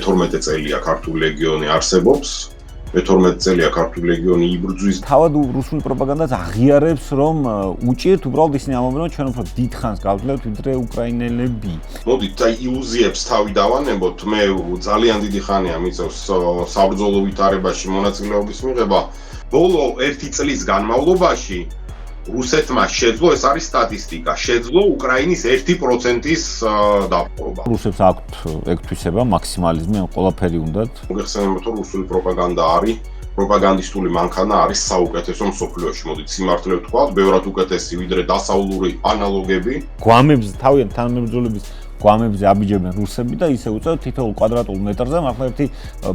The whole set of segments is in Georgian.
მე-12 წელია ქართული ლეგიონი არსებობს. მე-12 წელია ქართული ლეგიონი იბრძვის. თავად რუსული პროპაგანდაც აღიარებს, რომ უჭირთ უბრალოდ ისინი ამბობენ, რომ ჩვენ უფრო დიდხანს გავძლევთ ვიდრე უკრაინელები. მოდით, ილუზიებს თავი დავანებოთ. მე ძალიან დიდი ხანია მიწევს საბრძოლო ვითარებაში მონაწილეობის მიღება. ბოლო 1 წლის განმავლობაში რუსეთმა შეძლო, ეს არის სტატისტიკა, შეძლო უკრაინის 1%-ის დაპყრობა. რუსებს აქვთ ეგთვისება, მაქსიმალიზმი, ან ყველაფერი უნდათ. მოგეხსენებათ, რომ რუსული პროპაგანდა არის, პროპაგანდისტული მანქანა არის საუკეთესო მსოფლიოში. მოდით, სიმართლე ვთქვათ, ბევრად უკეთესი ვიდრე დასავლური ანალოგები. გვამებს, თავიანთ თანამებრძოლების გვამებზე აბიჯებენ რუსები და ისე უწევთ თითოეულ კვადრატულ მეტრზე მართლა ერთი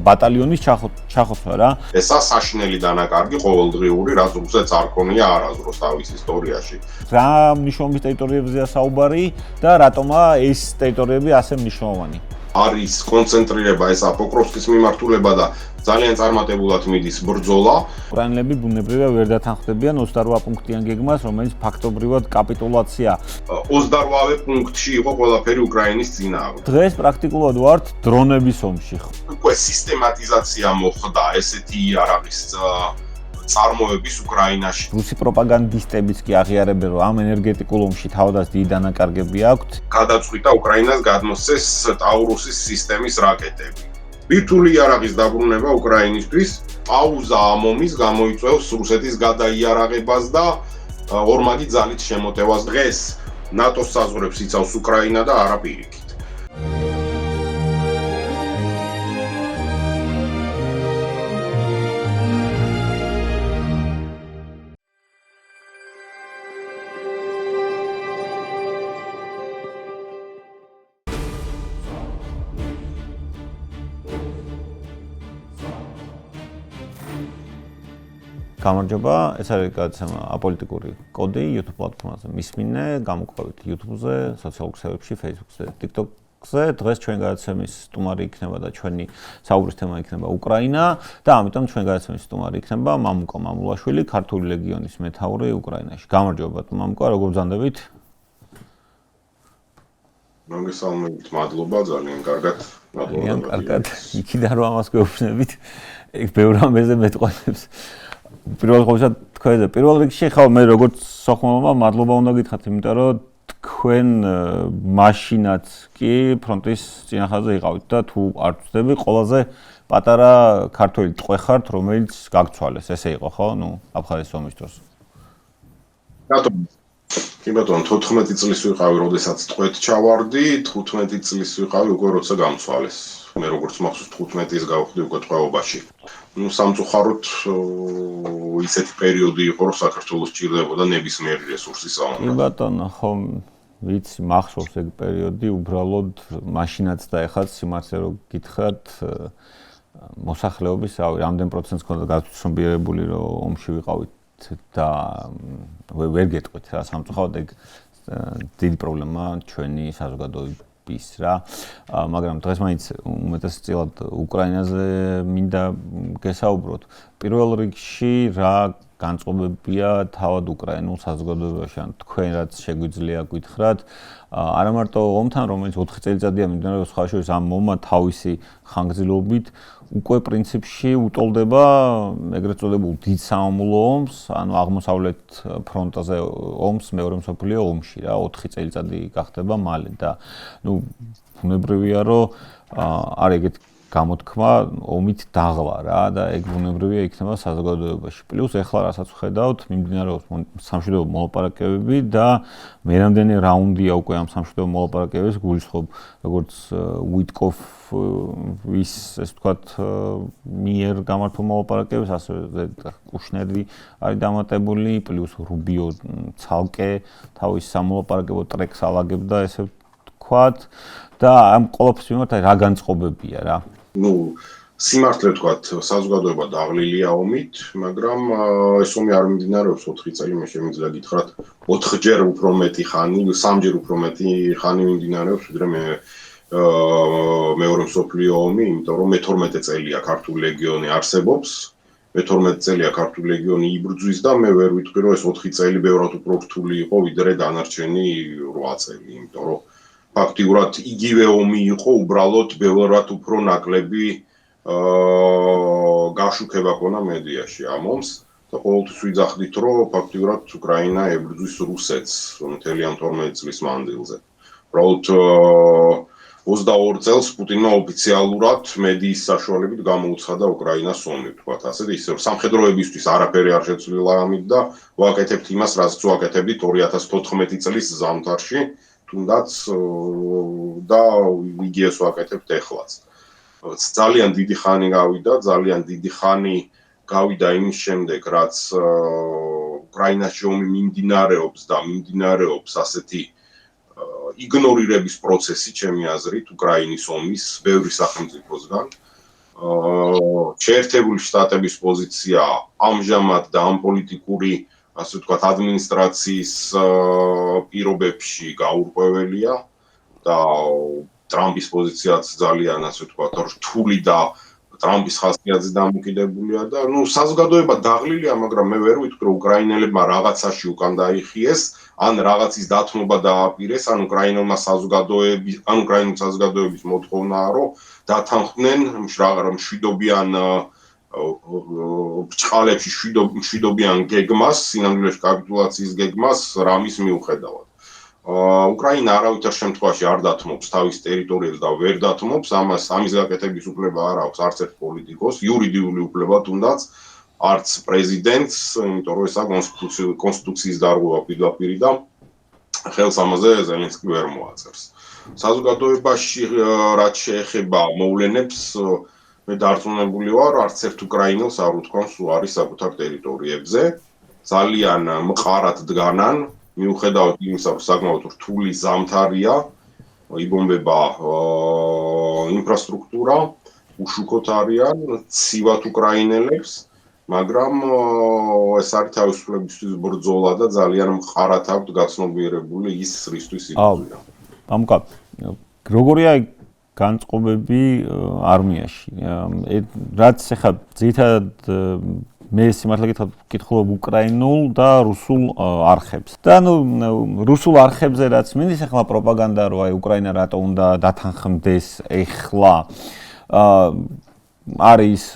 ბატალიონის ჩახოცვა რა. ესა საშინელი დანაკარგი ყოველდღიური, რაც რუსეთს არ ქონია არასდროს თავის ისტორიაში. რა მნიშვნელობის ტერიტორიებზეა საუბარი და რატომა ეს ტერიტორიები ასე მნიშვნელოვანი? არის კონცენტრირება ეს პოკროვსკის მიმართულება და ძალიან წარმატებულად მიდის ბრძოლა. უკრაინელები ბუნებრივია ვერ დათანხმდებიან 28 პუნქტიან გეგმას, რომელიც ფაქტობრივად კაპიტულაცია. 28-ვე პუნქტში იყო ყველაფერი უკრაინის წინააღმდეგ. დღეს პრაქტიკულად ვართ დრონების ომში. უკვე სისტემატიზაცია მოხდა ესეთი იარაღის წარმოების უკრაინაში. რუსი პროპაგანდისტებიც კი აღიარებენ, რომ ამ ენერგეტიკულ ომში თავადაც დიდი დანაკარგები აქვთ. გადაწყვიტა უკრაინას გადმოსცეს ტაურუსის სისტემის რაკეტები. ბირთვული იარაღის დაბრუნება უკრაინისთვის პაუზა ამ ომის გამოიწვევს რუსეთის გადაიარაღებას და ორმაგი ძალით შემოტევას. დღეს ნატოს საზღვრებს იცავს უკრაინა და არა პირიქით. გამარჯობა, ეს არის გადაცემა აპოლიტიკური კოდი YouTube პლატფორმაზე. მისმინე, გამოყვებით YouTube-ზე, სოციალურ ქსელებში, Facebook-ზე, TikTok-ზე. დღეს ჩვენ გადაცემის სტუმარი იქნება და ჩვენი საუბრის თემა იქნება უკრაინა და ამიტომ ჩვენ გადაცემის სტუმარი იქნება მამუკა მამულაშვილი, ქართული ლეგიონის მეთაური უკრაინაში. გამარჯობა, მამუკა, როგორ ბრძანდებით? მოგესალმებით, მადლობა, ძალიან კარგად. ძალიან კარგად. იქიდან რომ ამას გვეუბნებით, ეგ ბევრ ამბეზე მეტყველებს. პირველ რიგში ხა მე როგორც სოხუმელმა მადლობა უნდა გითხრათ, იმიტომ რომ თქვენ მაშინაც კი ფრონტის წინახაზე იყავით და თუ არ ვწდები, ყველაზე პატარა ქართველი ტყვე ხართ, რომელიც გაგცვალეს. ესე იყო, ხო? ნუ აფხაზეთის ომის დროს. კი ბატონო, 14 წლის ვიყავი, როდესაც ტყვედ ჩავარდი, 15 წლის ვიყავი უკვე როცა გამცვალეს. მე როგორც მახსოვს 15-ის გავხდი უკვე ტყვეობაში. ნუ სამწუხაროდ ისეთი პერიოდი იყო, რომ საქართველოს ჭირდებოდა ნებისმიერი რესურსის ამონდა. კი ბატონო, ხო, ვიცი, მახსოვს ეგ პერიოდი, უბრალოდ მაშინაც და ეხაც სიმართლე რომ გითხრათ, მოსახლეობის რამდენ პროცენტს ქონდა გაცნობიერებული, რომ ომში ვიყავით და ვერ გეტყვით რა, სამწუხაროდ ეგ დიდი პრობლემა ჩვენი საზოგადოების რა, მაგრამ დღეს მაინც უმეტესწილად უკრაინაზე მინდა გესაუბროთ. პირველ რიგში რა განწყობებია თავად უკრაინულ საზოგადოებაში, ან თქვენ რაც შეგვიძლია გითხრათ, არა მარტო ომთან, რომელიც 4 წელიწადია მიმდინარეობს, სხვა შორის ამ ომმა თავისი ხანგრძლივობით უკვე პრინციპში უტოლდება ეგრეთ წოდებულ დიდ სამამულო ომს, ანუ აღმოსავლეთ ფრონტზე ომს მეორე მსოფლიო ომში რა, 4 წელიწადი გახდება მალე და ნუ ბუნებრივია რომ არ ეგეთ გამოთქმა ომით დაღლა რა და ეგ ბუნებრივია იქნება საზოგადოებაში. პლუს ეხლა რასაც ვხედავთ, მიმდინარეობს სამშვიდობო მოლაპარაკებები და მე რამდენი რაუნდია უკვე ამ სამშვიდობო მოლაპარაკებების გულისხმობ, როგორც ვიტკოფის, ეს ვთქვათ, მიერ გამართულ მოლაპარაკებებს, ასევე კუშნერი არის დამატებული, პლუს რუბიო ცალკე თავის სამოლაპარაკებო ტრეკს ალაგებდა, ესე ვთქვათ და ამ ყველაფრის მიმართ რა განწყობებია რა. ნუ სიმართლე ვთქვათ, საზოგადოება დაღლილია ომით, მაგრამ ეს ომი არ მიმდინარეობს 4 წელი, მე შემიძლია გითხრათ 4ჯერ უფრო მეტი ხანი, 3ჯერ უფრო მეტი ხანი მიმდინარეობს, ვიდრე მეორე მსოფლიო ომი, იმიტომ რომ მე-12 წელია ქართული ლეგიონი არსებობს. მე-12 წელია ქართული ლეგიონი იბრძვის და მე ვერ ვიტყვი, რომ ეს 4 წელი ბევრად უფრო რთული იყო, ვიდრე დანარჩენი 8 წელი, იმიტომ რომ ფაქტიურად იგივე ომი იყო, უბრალოდ ბევრად უფრო ნაკლები გაშუქება ქონა მედიაში ამ ომს და ყოველთვის ვიძახდით, რომ ფაქტიურად უკრაინა ებრძვის რუსეთს მთელი ამ 12 წლის მანძილზე. უბრალოდ 22 წელს პუტინმა ოფიციალურად მედიის საშუალებით გამოუცხადა უკრაინას ომი, ვთქვათ ასე, ისე რომ სამხედროებისთვის არაფერი არ შეცვლილა ამით და ვაკეთებთ იმას, რასაც ვაკეთებდით 2014 წლის ზამთარში, თუნდაც და იგივეს ვაკეთებთ ეხლაც. ძალიან დიდი ხანი გავიდა, ძალიან დიდი ხანი გავიდა იმის შემდეგ, რაც უკრაინაში ომი მიმდინარეობს და მიმდინარეობს ასეთი იგნორირების პროცესი, ჩემი აზრით, უკრაინის ომის ბევრი სახელმწიფოსგან. შეერთებული შტატების პოზიცია ამჟამად და ამ პოლიტიკური, ასე ვთქვათ, ადმინისტრაციის პირობებში გაურკვეველია და ტრამპის პოზიციაც ძალიან, ასე ვთქვათ, რთული და ტრამპის ხასიათზე დამოკიდებულია და საზოგადოება დაღლილია, მაგრამ მე ვერ ვიტყვი, რომ უკრაინელებმა რაღაცაში უკან დაიხიეს, ან რაღაცის დათმობა დააპირეს, ან უკრაინულმა საზოგადოების მოთხოვნაა, რომ დათანხმდნენ მშვიდობიან ბრჭყალებში მშვიდობიან გეგმას, სინამდვილეში კაპიტულაციის გეგმას რამის მიუხედავად. უკრაინა არავითარ შემთხვევაში არ დათმობს თავის ტერიტორიებს და ვერ დათმობს, ამის გაკეთების უფლება არ აქვს არც ერთ პოლიტიკოს, იურიდიული უფლება თუნდაც, არც პრეზიდენტს, იმიტომ რომ ესა კონსტიტუციის დარღვევა პირდაპირ და ხელს ამაზე ზელენსკი ვერ მოაწერს. საზოგადოებაში რაც შეეხება მოვლენებს, მე დარწმუნებული ვარ, არც ერთ უკრაინელს არ უთქვამს, რომ არის საკუთარ ტერიტორიებზე, ძალიან მყარად დგანან, მიუხედავად იმისა, რომ საკმაოდ რთული ზამთარია, იბომბება ინფრასტრუქტურა, უშუქოთ არიან, ცივად უკრაინელებს, მაგრამ ეს არის თავისუფლებისთვის ბრძოლა და ძალიან მყარად აქვთ გაცნობიერებული ის რისთვის იბრძვიან. ამკა, როგორია განწყობები არმიაში? რაც ახლა ძირითადად მე სიმართლე გითხრობ უკრაინულ და რუსულ არხებს. და რუსულ არხებზე რაც მინდის ახლა პროპაგანდა, რომ აი უკრაინა რატო უნდა დათანხმდეს ეხლა არის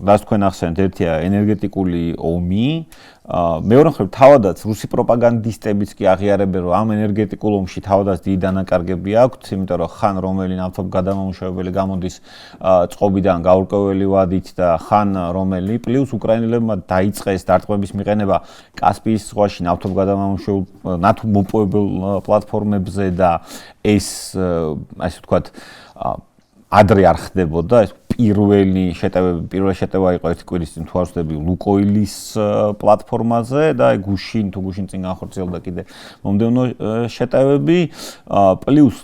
რაც თქვენ ახსენეთ, ერთია ენერგეტიკული ომი, მეორე მხრივ თავადაც რუსი პროპაგანდისტებიც კი აღიარებენ, რომ ამ ენერგეტიკულ ომში თავადაც დიდი დანაკარგები აქვთ, იმიტომ რომ ხან რომელი ნავთობგადამამუშავებელი გამოდის წყობიდან გაურკვეველი ვადით და ხან რომელი პლუს უკრაინელებმა დაიწყეს დარტყმების მიყენება კასპიის ზღვაში ნავთობმოპოვებელ პლატფორმებზე და ეს ასე ვთქვათ ადრე არ ხდებოდა ეს პირველი შეტევა იყო ერთი კვირის წინ თუ არ ვცდები ლუკოილის პლატფორმაზე და გუშინ წინ განხორციელდა კიდე მომდევნო შეტევები პლუს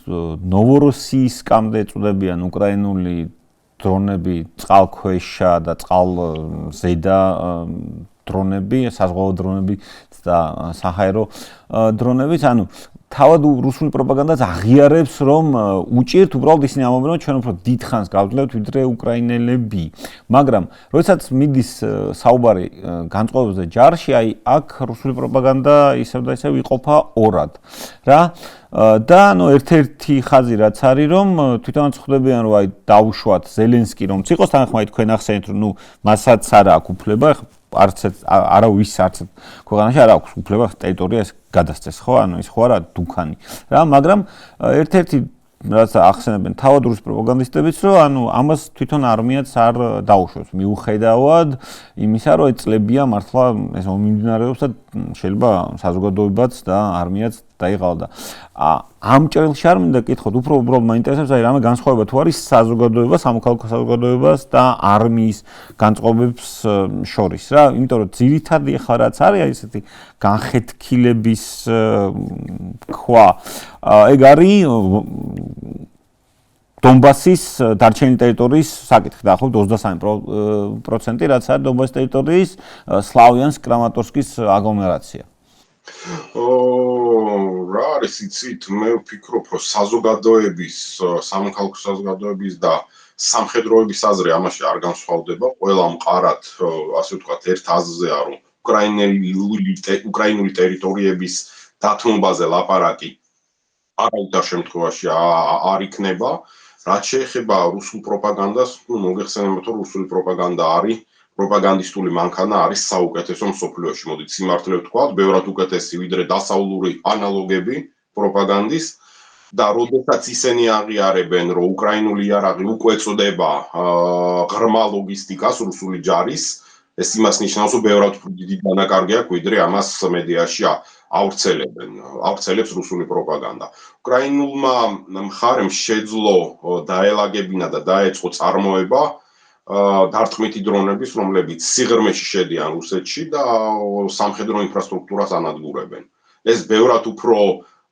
ნოვოროსიისკამდე წვდებიან უკრაინული დრონები წყალქვეშა და წყალზედა დრონები, საზღვაო დრონები და საჰაერო დრონებიც, ანუ თავად რუსული პროპაგანდაც აღიარებს, რომ უჭირთ უბრალოდ ისინი ამბობენ, რომ ჩვენ უფრო დიდხანს გავძლევთ ვიდრე უკრაინელები. მაგრამ როდესაც მიდის საუბარი განწყობებზე ჯარში, აი აქ რუსული პროპაგანდა ისევ და ისევ იყოფა ორად. რა და ერთ-ერთი ხაზი რაც არის, რომ თვითონაც ხვდებიან, რომ აი დაუშვათ ზელენსკი რომ ციყოს თანხმობით თქვენ ახსენეთ, რომ მასაც არ აქვს უფლება არავის არც ქვეყანაში არ აქვს უფლება ტერიტორია გადასცეს, ხო? ანუ ის ხო არა დუქანი. რა, მაგრამ ერთ-ერთი რაც ახსენებენ თავად რუს პროპაგანდისტებიც, რომ ანუ ამას თვითონ არმიაც არ დაუშვებს. მიუხედავად იმისა, რომ ეწლებია მართლა ეს მომიმდინარეობს და შეიძლება საზოგადოებაც და არმიაც დაიღალდა. ამ ჭრილში არ მინდა კითხოთ, უბრალოდ მაინტერესებს აი რამე განსხვავება თუ არის საზოგადოება, სამოქალაქო საზოგადოებას და არმიის განწყობებს შორის რა, იმიტომ რომ ძირითადი ახლა რაც არის აი ესეთი განხეთქილების ქვა, ეგ არის დონბასის დარჩენილი ტერიტორიის საკითხი დაახლოებით 23%, რაც არის დონბასის ტერიტორიის სლავიანსკ-კრამატორსკის აგლომერაცია. რა არის იცით, მე ვფიქრობ, რომ საზოგადოების, სამოქალაქო საზოგადოების და სამხედროების აზრი ამაში არ განსხვავდება, ყველა მყარად, ასე ვთქვათ, ერთ აზრზეა, რომ უკრაინული ტერიტორიების დათმობაზე ლაპარაკი არავითარ შემთხვევაში არ იქნება. რაც შეეხება რუსულ პროპაგანდას, მოგეხსენებათ, რომ რუსული პროპაგანდა არის პროპაგანდისტული მანქანა არის საუკეთესო მსოფლიოში. მოდით სიმართლე ვთქვათ, ბევრად უკეთესი ვიდრე დასავლური ანალოგები პროპაგანდის და როდესაც ისინი აღიარებენ, რომ უკრაინული იარაღი უკვე ეწოდება ღრმა ლოგისტიკას რუსული ჯარის, ეს იმას ნიშნავს, რომ ბევრად დიდი დანაკარგი აქვს, ვიდრე ამას მედიაში ავრცელებს რუსული პროპაგანდა. უკრაინულმა მხარემ შეძლო დაელაგებინა და დაეწყო წარმოება დარტყმითი დრონების, რომლებიც სიღრმეში შედიან რუსეთში და სამხედრო ინფრასტრუქტურას ანადგურებენ. ეს ბევრად უფრო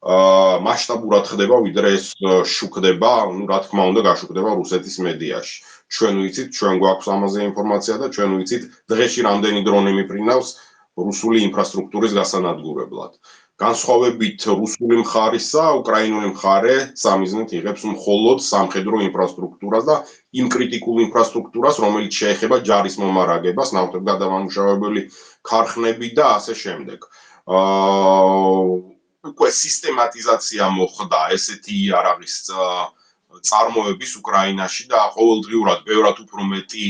მასშტაბურად ხდება, ვიდრე ეს შუქდება, რა თქმა უნდა, გაშუქდება რუსეთის მედიაში. ჩვენ ვიცით, ჩვენ გვაქვს ამაზე ინფორმაცია და ჩვენ ვიცით, დღეში რამდენი დრონი მიფრინავს რუსული ინფრასტრუქტურის გასანადგურებლად. განსხვავებით რუსული მხარისა, უკრაინული მხარე სამიზნით იღებს მხოლოდ სამხედრო ინფრასტრუქტურას და იმ კრიტიკულ ინფრასტრუქტურას, რომელიც შეეხება ჯარის მომარაგებას, ნავთობგადამამუშავებელი ქარხნები და ასე შემდეგ. უკვე სისტემატიზაცია მოხდა ესეთი იარაღის წარმოების უკრაინაში და ყოველდღიურად ბევრად უფრო მეტი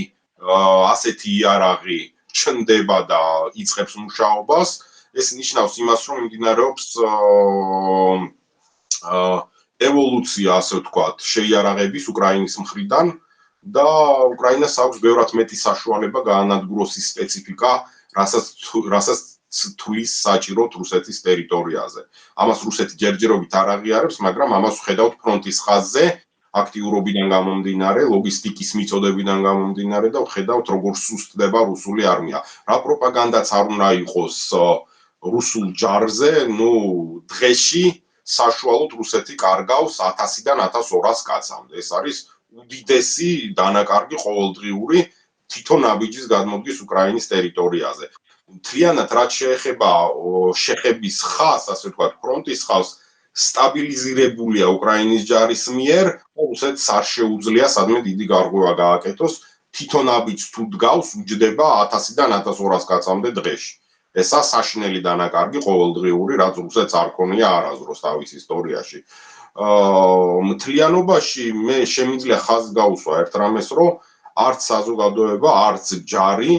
ასეთი იარაღი ჩნდება და იწყებს მუშაობას. ეს ნიშნავს იმას, რომ მიმდინარეობს ევოლუცია, ასე ვთქვათ, შეიარაღების უკრაინის მხრიდან და უკრაინას აქვს ბევრად მეტი საშუალება გაანადგუროს ის სპეციფიკა, რასაც თulis საჭიროთ რუსეთის ტერიტორიაზე. ამას რუსეთი ჯერჯერობით არ აღიარებს, მაგრამ ამას ვხედავთ ფრონტის ხაზზე აქტიურობიდან გამომდინარე, ლოგისტიკის მიწოდებიდან გამომდინარე და ვხედავთ როგორ სუსტდება რუსული არმია. რა პროპაგანდაც არ უნდა იყოს რუსულ ჯარზე, დღეში საშუალოდ რუსეთი კარგავს 1000-დან 1200 კაცამდე. ეს არის უდიდესი დანაკარგი ყოველდღიური თითო ნაბიჯის გადმოდგის უკრაინის ტერიტორიაზე. მთლიანად რაც შეეხება შეხების ხაზს, ასე ვთქვათ, ფრონტის ხაზს სტაბილიზირებულია უკრაინის ჯარის მიერ, რუსეთს არ შეუძლია სადმე დიდი გარღვევა გააკეთოს, თითო ნაბიჯს თუ დგავს, უჯდება 1000-დან 1200 კაცამდე დღეში. ესა საშინელი დანაკარგი ყოველდღიური, რაც რუსეთს არ ქონია არასდროს თავის ისტორიაში. მთლიანობაში მე შემიძლია ხაზს გაუსვა ერთ რამეს, რომ არც საზოგადოება, არც ჯარი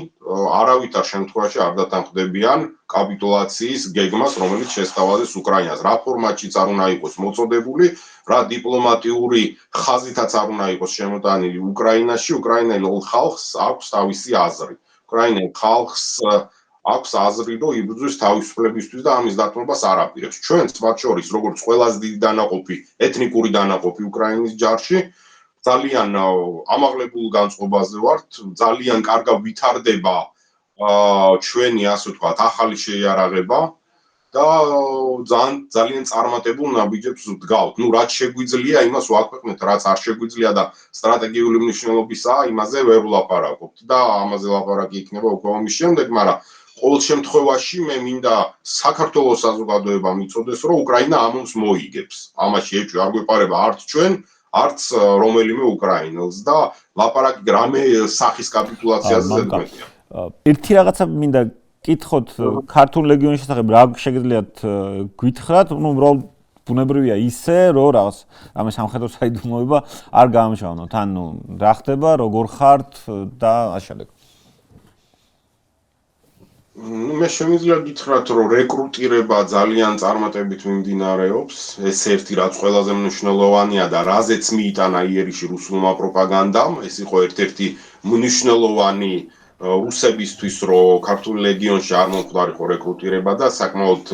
არავითარ შემთხვევაში არ დათანხმდებიან კაპიტულაციის გეგმას, რომელიც შესთავაზეს უკრაინას. რა ფორმატშიც არ უნდა იყოს მოწოდებული, რა დიპლომატიური ხაზითაც არ უნდა იყოს შემოტანილი უკრაინაში, უკრაინელ ხალხს აქვს თავისი აზრი. უკრაინელ ხალხს აქვს აზრი, რომ იბრძვის თავისუფლებისთვის და ამის დათმობას არ აპირებს. ჩვენც მათ შორის, როგორც ყველაზე დიდი დანაყოფი, ეთნიკური დანაყოფი უკრაინის ჯარში, ძალიან ამაღლებულ განწყობაზე ვართ, ძალიან კარგად ვითარდება ჩვენი, ასე ვთქვათ, ახალი შეიარაღება და ძალიან წარმატებულ ნაბიჯებს ვდგავთ. რაც შეგვიძლია, იმას ვაქვეყნეთ, რაც არ შეგვიძლია და სტრატეგიული მნიშვნელობისაა, იმაზე ვერ ვლაპარაკობთ და ამაზე ლაპარაკი იქნება უკვე ომის შემდეგ, მაგრამ ყოველ შემთხვევაში მე მინდა საქართველოს საზოგადოებამ იცოდეს, რომ უკრაინა ამ ომს მოიგებს. ამაში ეჭვი არ გვეპარება არც ჩვენ, არც რომელიმე უკრაინელს და ლაპარაკი რამე სახის კაპიტულაციაზე ზედმეტია. ერთი რაღაცა მინდა კითხოთ ქართულ ლეგიონის შესახებ, რა შეგიძლიათ გითხრათ, უბრალოდ ბუნებრივია ისე, რომ რაღაც რამე სამხედრო საიდუმლოება არ გაამჟღავნოთ. რა ხდება, როგორ ხართ და ასე. მე შემიძლია გითხრათ, რომ რეკრუტირება ძალიან წარმატებით მიმდინარეობს. ეს ერთი რაც ყველაზე მნიშვნელოვანია და რაზეც მიიტანა იერიში რუსულმა პროპაგანდამ, ეს იყო ერთ-ერთი მნიშვნელოვანი რუსებისთვის, რომ ქართულ ლეგიონში არ მომხდარიყო რეკრუტირება და საკმაოდ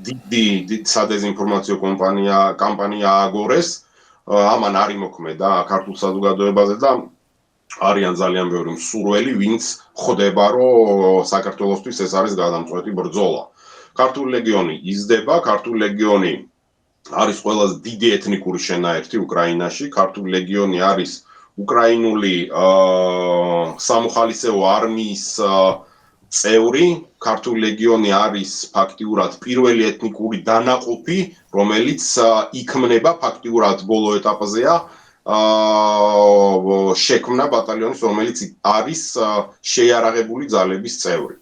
დიდი სადეზინფორმაციო კამპანია ააგორეს. ამან არ იმოქმედა ქართულ საზოგადოებაზე და არიან ძალიან ბევრი მსურველი, ვინც ხვდება, რომ საქართველოსთვის ეს არის გადამწყვეტი ბრძოლა. ქართული ლეგიონი იზრდება, ქართული ლეგიონი არის ყველაზე დიდი ეთნიკური შენაერთი უკრაინაში, ქართული ლეგიონი არის უკრაინული სამოხალისეო არმიის წევრი, ქართული ლეგიონი არის ფაქტიურად პირველი ეთნიკური დანაყოფი, რომელიც იქმნება ფაქტიურად ბოლო ეტაპზეა შექმნა ბატალიონის, რომელიც არის შეიარაღებული ძალების წევრი.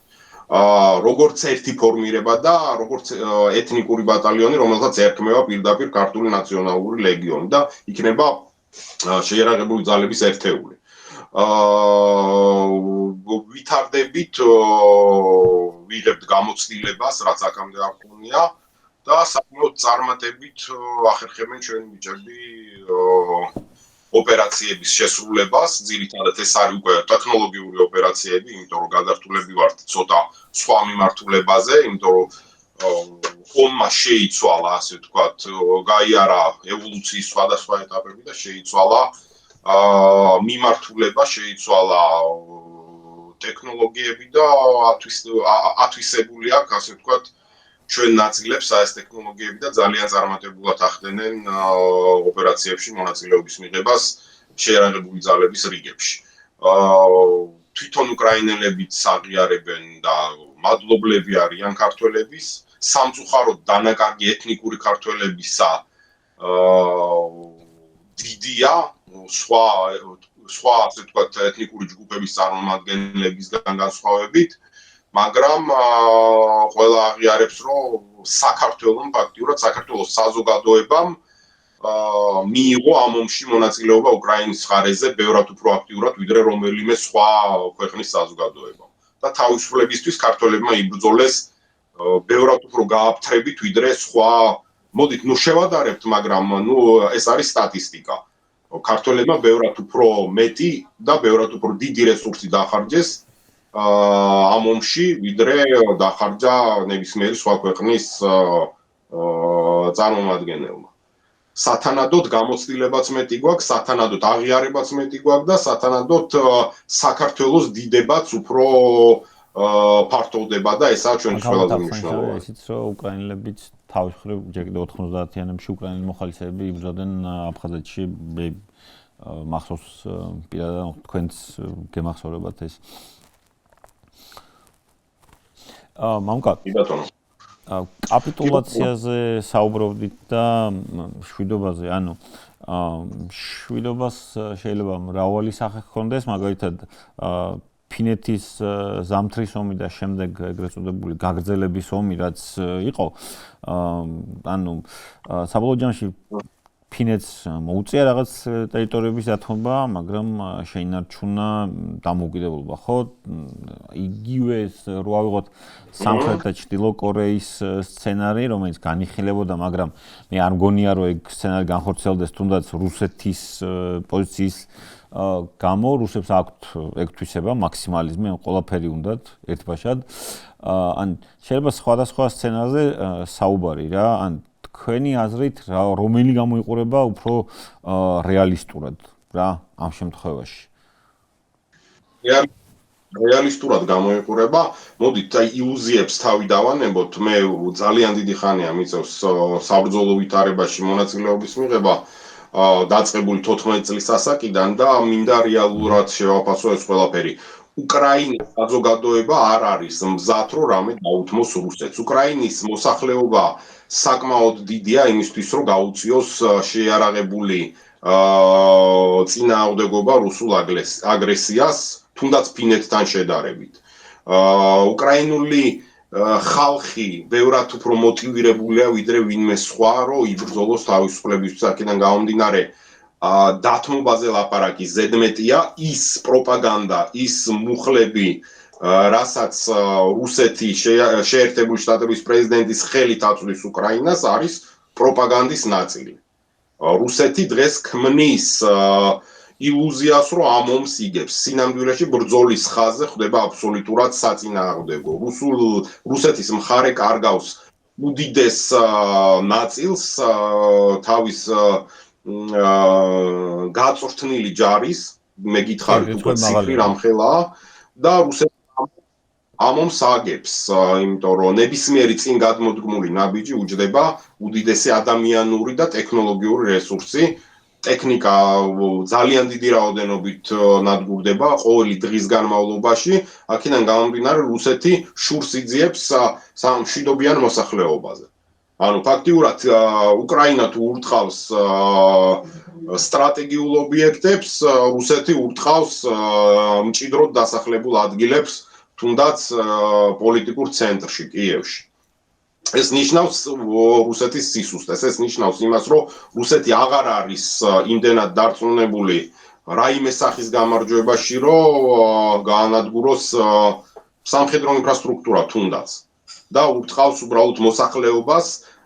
როგორც ერთი ფორმირება და როგორც ეთნიკური ბატალიონი, რომელსაც ერქმევა პირდაპირ ქართული ნაციონალური ლეგიონი და იქნება შეიარაღებული ძალების ერთეული. ვითარდებით ვიღებთ გამოცდილებას, რაც აქამდე არ ქონია და საკმაოდ წარმატებით ახერხებენ ჩვენი ბიჭები ოპერაციების შესრულებას, ძირითადად ეს არის უკვე ტექნოლოგიური ოპერაციები, იმიტომ რომ გადართულები ვართ ცოტა სხვა მიმართულებაზე, იმიტომ რომ ომმა შეიცვალა, ასე ვთქვათ, გაიარა ევოლუციის სხვადასხვა ეტაპები და შეიცვალა მიმართულება, შეიცვალა ტექნოლოგიები და ათვისებული აქვს, ასე ვთქვათ, ჩვენ ნაწილებს ეს ტექნოლოგიები და ძალიან წარმატებულად ახდენენ ოპერაციებში მონაწილეობის მიღებას შეიარაღებული ძალების რიგებში. თვითონ უკრაინელებიც აღიარებენ და მადლობლები არიან ქართველების, სამწუხაროდ დანაკარგი ეთნიკური ქართველებისა დიდია, სხვა ასე ვთქვათ ეთნიკური ჯგუფების წარმომადგენლებისგან განსხვავებით, მაგრამ ყველა აღიარებს, რომ საქართველოს ფაქტიურად საქართველოს საზოგადოებამ მიიღო ამ ომში მონაწილეობა უკრაინის მხარეზე ბევრად უფრო აქტიურად, ვიდრე რომელიმე სხვა ქვეყნის საზოგადოებამ. და თავისუფლებისთვის ქართველებმა იბრძოლეს ბევრად უფრო გააფთრებით, ვიდრე სხვა. მოდით, შევადარებთ, მაგრამ ეს არის სტატისტიკა. ქართველებმა ბევრად უფრო მეტი და ბევრად უფრო დიდი რესურსი დახარჯეს ამ ომში, ვიდრე დახარჯა ნებისმიერი სხვა ქვეყნის წარმომადგენელმა. სათანადოდ გამოცდილებაც მეტი გვაქვს, სათანადოდ აღიარებაც მეტი გვაქვს და სათანადოდ საქართველოს დიდებაც უფრო ფართოვდება და ესაა ჩვენი ყველაზე მნიშვნელოვანი. ისიც რომ უკრაინელებიც თავის მხრივ ჯერ კიდევ 90-იანებში უკრაინელი მოხალისეები იბრძოდნენ აფხაზეთში. მახსოვს პირადად თქვენს გემახსოვრებათ ეს. მამუკა, კაპიტულაციაზე საუბრობდით და შვიდობაზე, ანუ შვიდობას შეიძლება მრავალი სახე ჰქონდეს, მაგალითად ფინეთის ზამთრის ომი და შემდეგ ეგრეთ წოდებული გაგრძელების ომი, რაც იყო, ანუ საბოლოო ჯამში ფინეთს მოუწია რაღაც ტერიტორიების დათმობა, მაგრამ შეინარჩუნა დამოუკიდებლობა, ხო? იგივე რო ავიღოთ სამხრეთ და ჩრდილო კორეის სცენარი, რომელიც განიხილებოდა, მაგრამ მე არ მგონია, რომ ეგ სცენარი განხორციელდეს თუნდაც რუსეთის პოზიციის გამო. რუსებს აქვთ ეგ თვისება, მაქსიმალიზმი, ყველაფერი უნდათ ერთბაშად. ან შეიძლება სხვადასხვა სცენარზე საუბარი რა, ან თქვენი აზრით რომელი გამოიყურება უფრო რეალისტურად რა ამ შემთხვევაში? რეალისტურად გამოიყურება. მოდით, ილუზიებს თავი დავანებოთ. მე ძალიან დიდი ხანია მიწევს საბრძოლო ვითარებაში მონაწილეობის მიღება, დაწყებული 14 წლის ასაკიდან და მინდა რეალურად შევაფასო ეს ყველაფერი. უკრაინის საზოგადოება არ არის მზად, რომ რამე დაუთმოს რუსეთს. უკრაინის მოსახლეობა საკმაოდ დიდია იმისთვის, რომ გაუწიოს შეიარაღებული წინააღმდეგობა რუსულ აგრესიას, თუნდაც ფინეთთან შედარებით. უკრაინული ხალხი ბევრად უფრო მოტივირებულია, ვიდრე ვინმე სხვა, რომ იბრძოლოს თავისუფლებისთვის. აქედან გამომდინარე, დათმობაზე ლაპარაკი ზედმეტია, ის პროპაგანდა, ის მუხლები, რასაც რუსეთი შეერთებული შტატების პრეზიდენტის ხელით აწვდის უკრაინას, არის პროპაგანდის ნაწილი. რუსეთი დღეს ქმნის ილუზიას, რომ ამ ომს იგებს. სინამდვილეში ბრძოლის ხაზზე ხდება აბსოლუტურად საწინააღმდეგო. რუსეთის მხარე კარგავს უდიდეს ნაწილს თავის გაწვრთნილი ჯარის, მე გითხარით უკვე ციფრი რამხელაა და რუსეთი ამ ომს აგებს, იმიტომ რომ ნებისმიერი წინ გადმოდგმული ნაბიჯი უჯდება უდიდესი ადამიანური და ტექნოლოგიური რესურსი. ტექნიკა ძალიან დიდი რაოდენობით ნადგურდება ყოველი დღის განმავლობაში. აქედან გამომდინარე, რუსეთი შურს იძიებს მშვიდობიან მოსახლეობაზე. ანუ ფაქტიურად უკრაინა თუ ურტყავს სტრატეგიულ ობიექტებს, რუსეთი ურტყავს მჭიდროდ დასახლებულ ადგილებს თუნდაც პოლიტიკურ ცენტრში, კიევში. ეს ნიშნავს რუსეთის სისუსტეს, ეს ნიშნავს იმას, რომ რუსეთი აღარ არის იმდენად დარწმუნებული რაიმე სახის გამარჯვებაში, რომ გაანადგუროს სამხედრო ინფრასტრუქტურა თუნდაც. და ურტყავს უბრალოდ მოსახლეობას,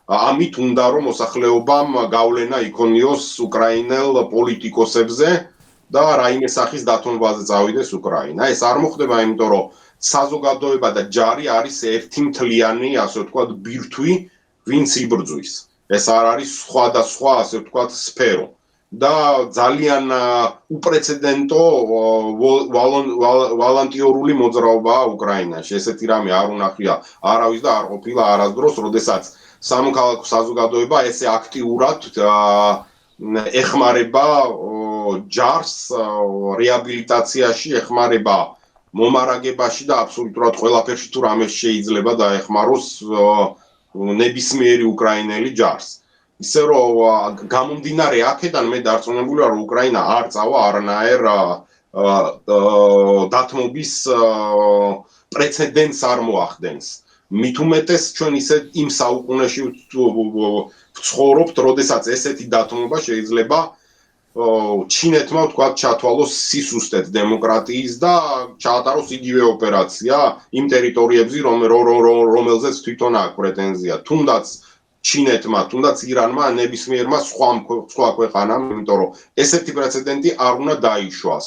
ამით უნდა რომ მოსახლეობამ გავლენა იქონიოს უკრაინელ პოლიტიკოსებზე და რაიმე სახის დათმობაზე წავიდეს უკრაინა. ეს არ მოხდება, იმიტომ რომ საზოგადოება და ჯარი არის ერთი მთლიანი, ასე ვთქვათ, ბირთვი, ვინც იბრძვის. ეს არ არის სხვადასხვა, ასე ვთქვათ, სფერო. და ძალიან უპრეცედენტო ვალანტიორული მოძრაობაა უკრაინაში. ესეთი რამე არ უნახია არავის და არ ყოფილა არასდროს, როდესაც სამოქალაქო საზოგადოება ესე აქტიურად ეხმარება ჯარს რეაბილიტაციაში, ეხმარება მომარაგებაში და აბსოლუტურად ყველაფერში თუ რამე შეიძლება დაეხმაროს ნებისმიერი უკრაინელი ჯარს. ისე რომ გამომდინარე აქედან მე დარწმუნებული ვარ, რომ უკრაინა არ წავა არანაირ დათმობის პრეცედენტს არ მოახდენს. მით უმეტეს ჩვენ ისე იმ საუკუნეში ვცხოვრობთ, როდესაც ესეთი დათმობა შეიძლება ჩინეთმა ვთქვათ ჩათვალოს სისუსტეთ დემოკრატიის და ჩაატაროს იგივე ოპერაცია იმ ტერიტორიებზე, რომელზეც თვითონ აქვს პრეტენზია. თუნდაც ჩინეთმა, თუნდაც ირანმა, ნებისმიერმა სხვა ქვეყანამ, იმიტომ რომ ესეთი პრეცედენტი არ უნდა დაიშვას.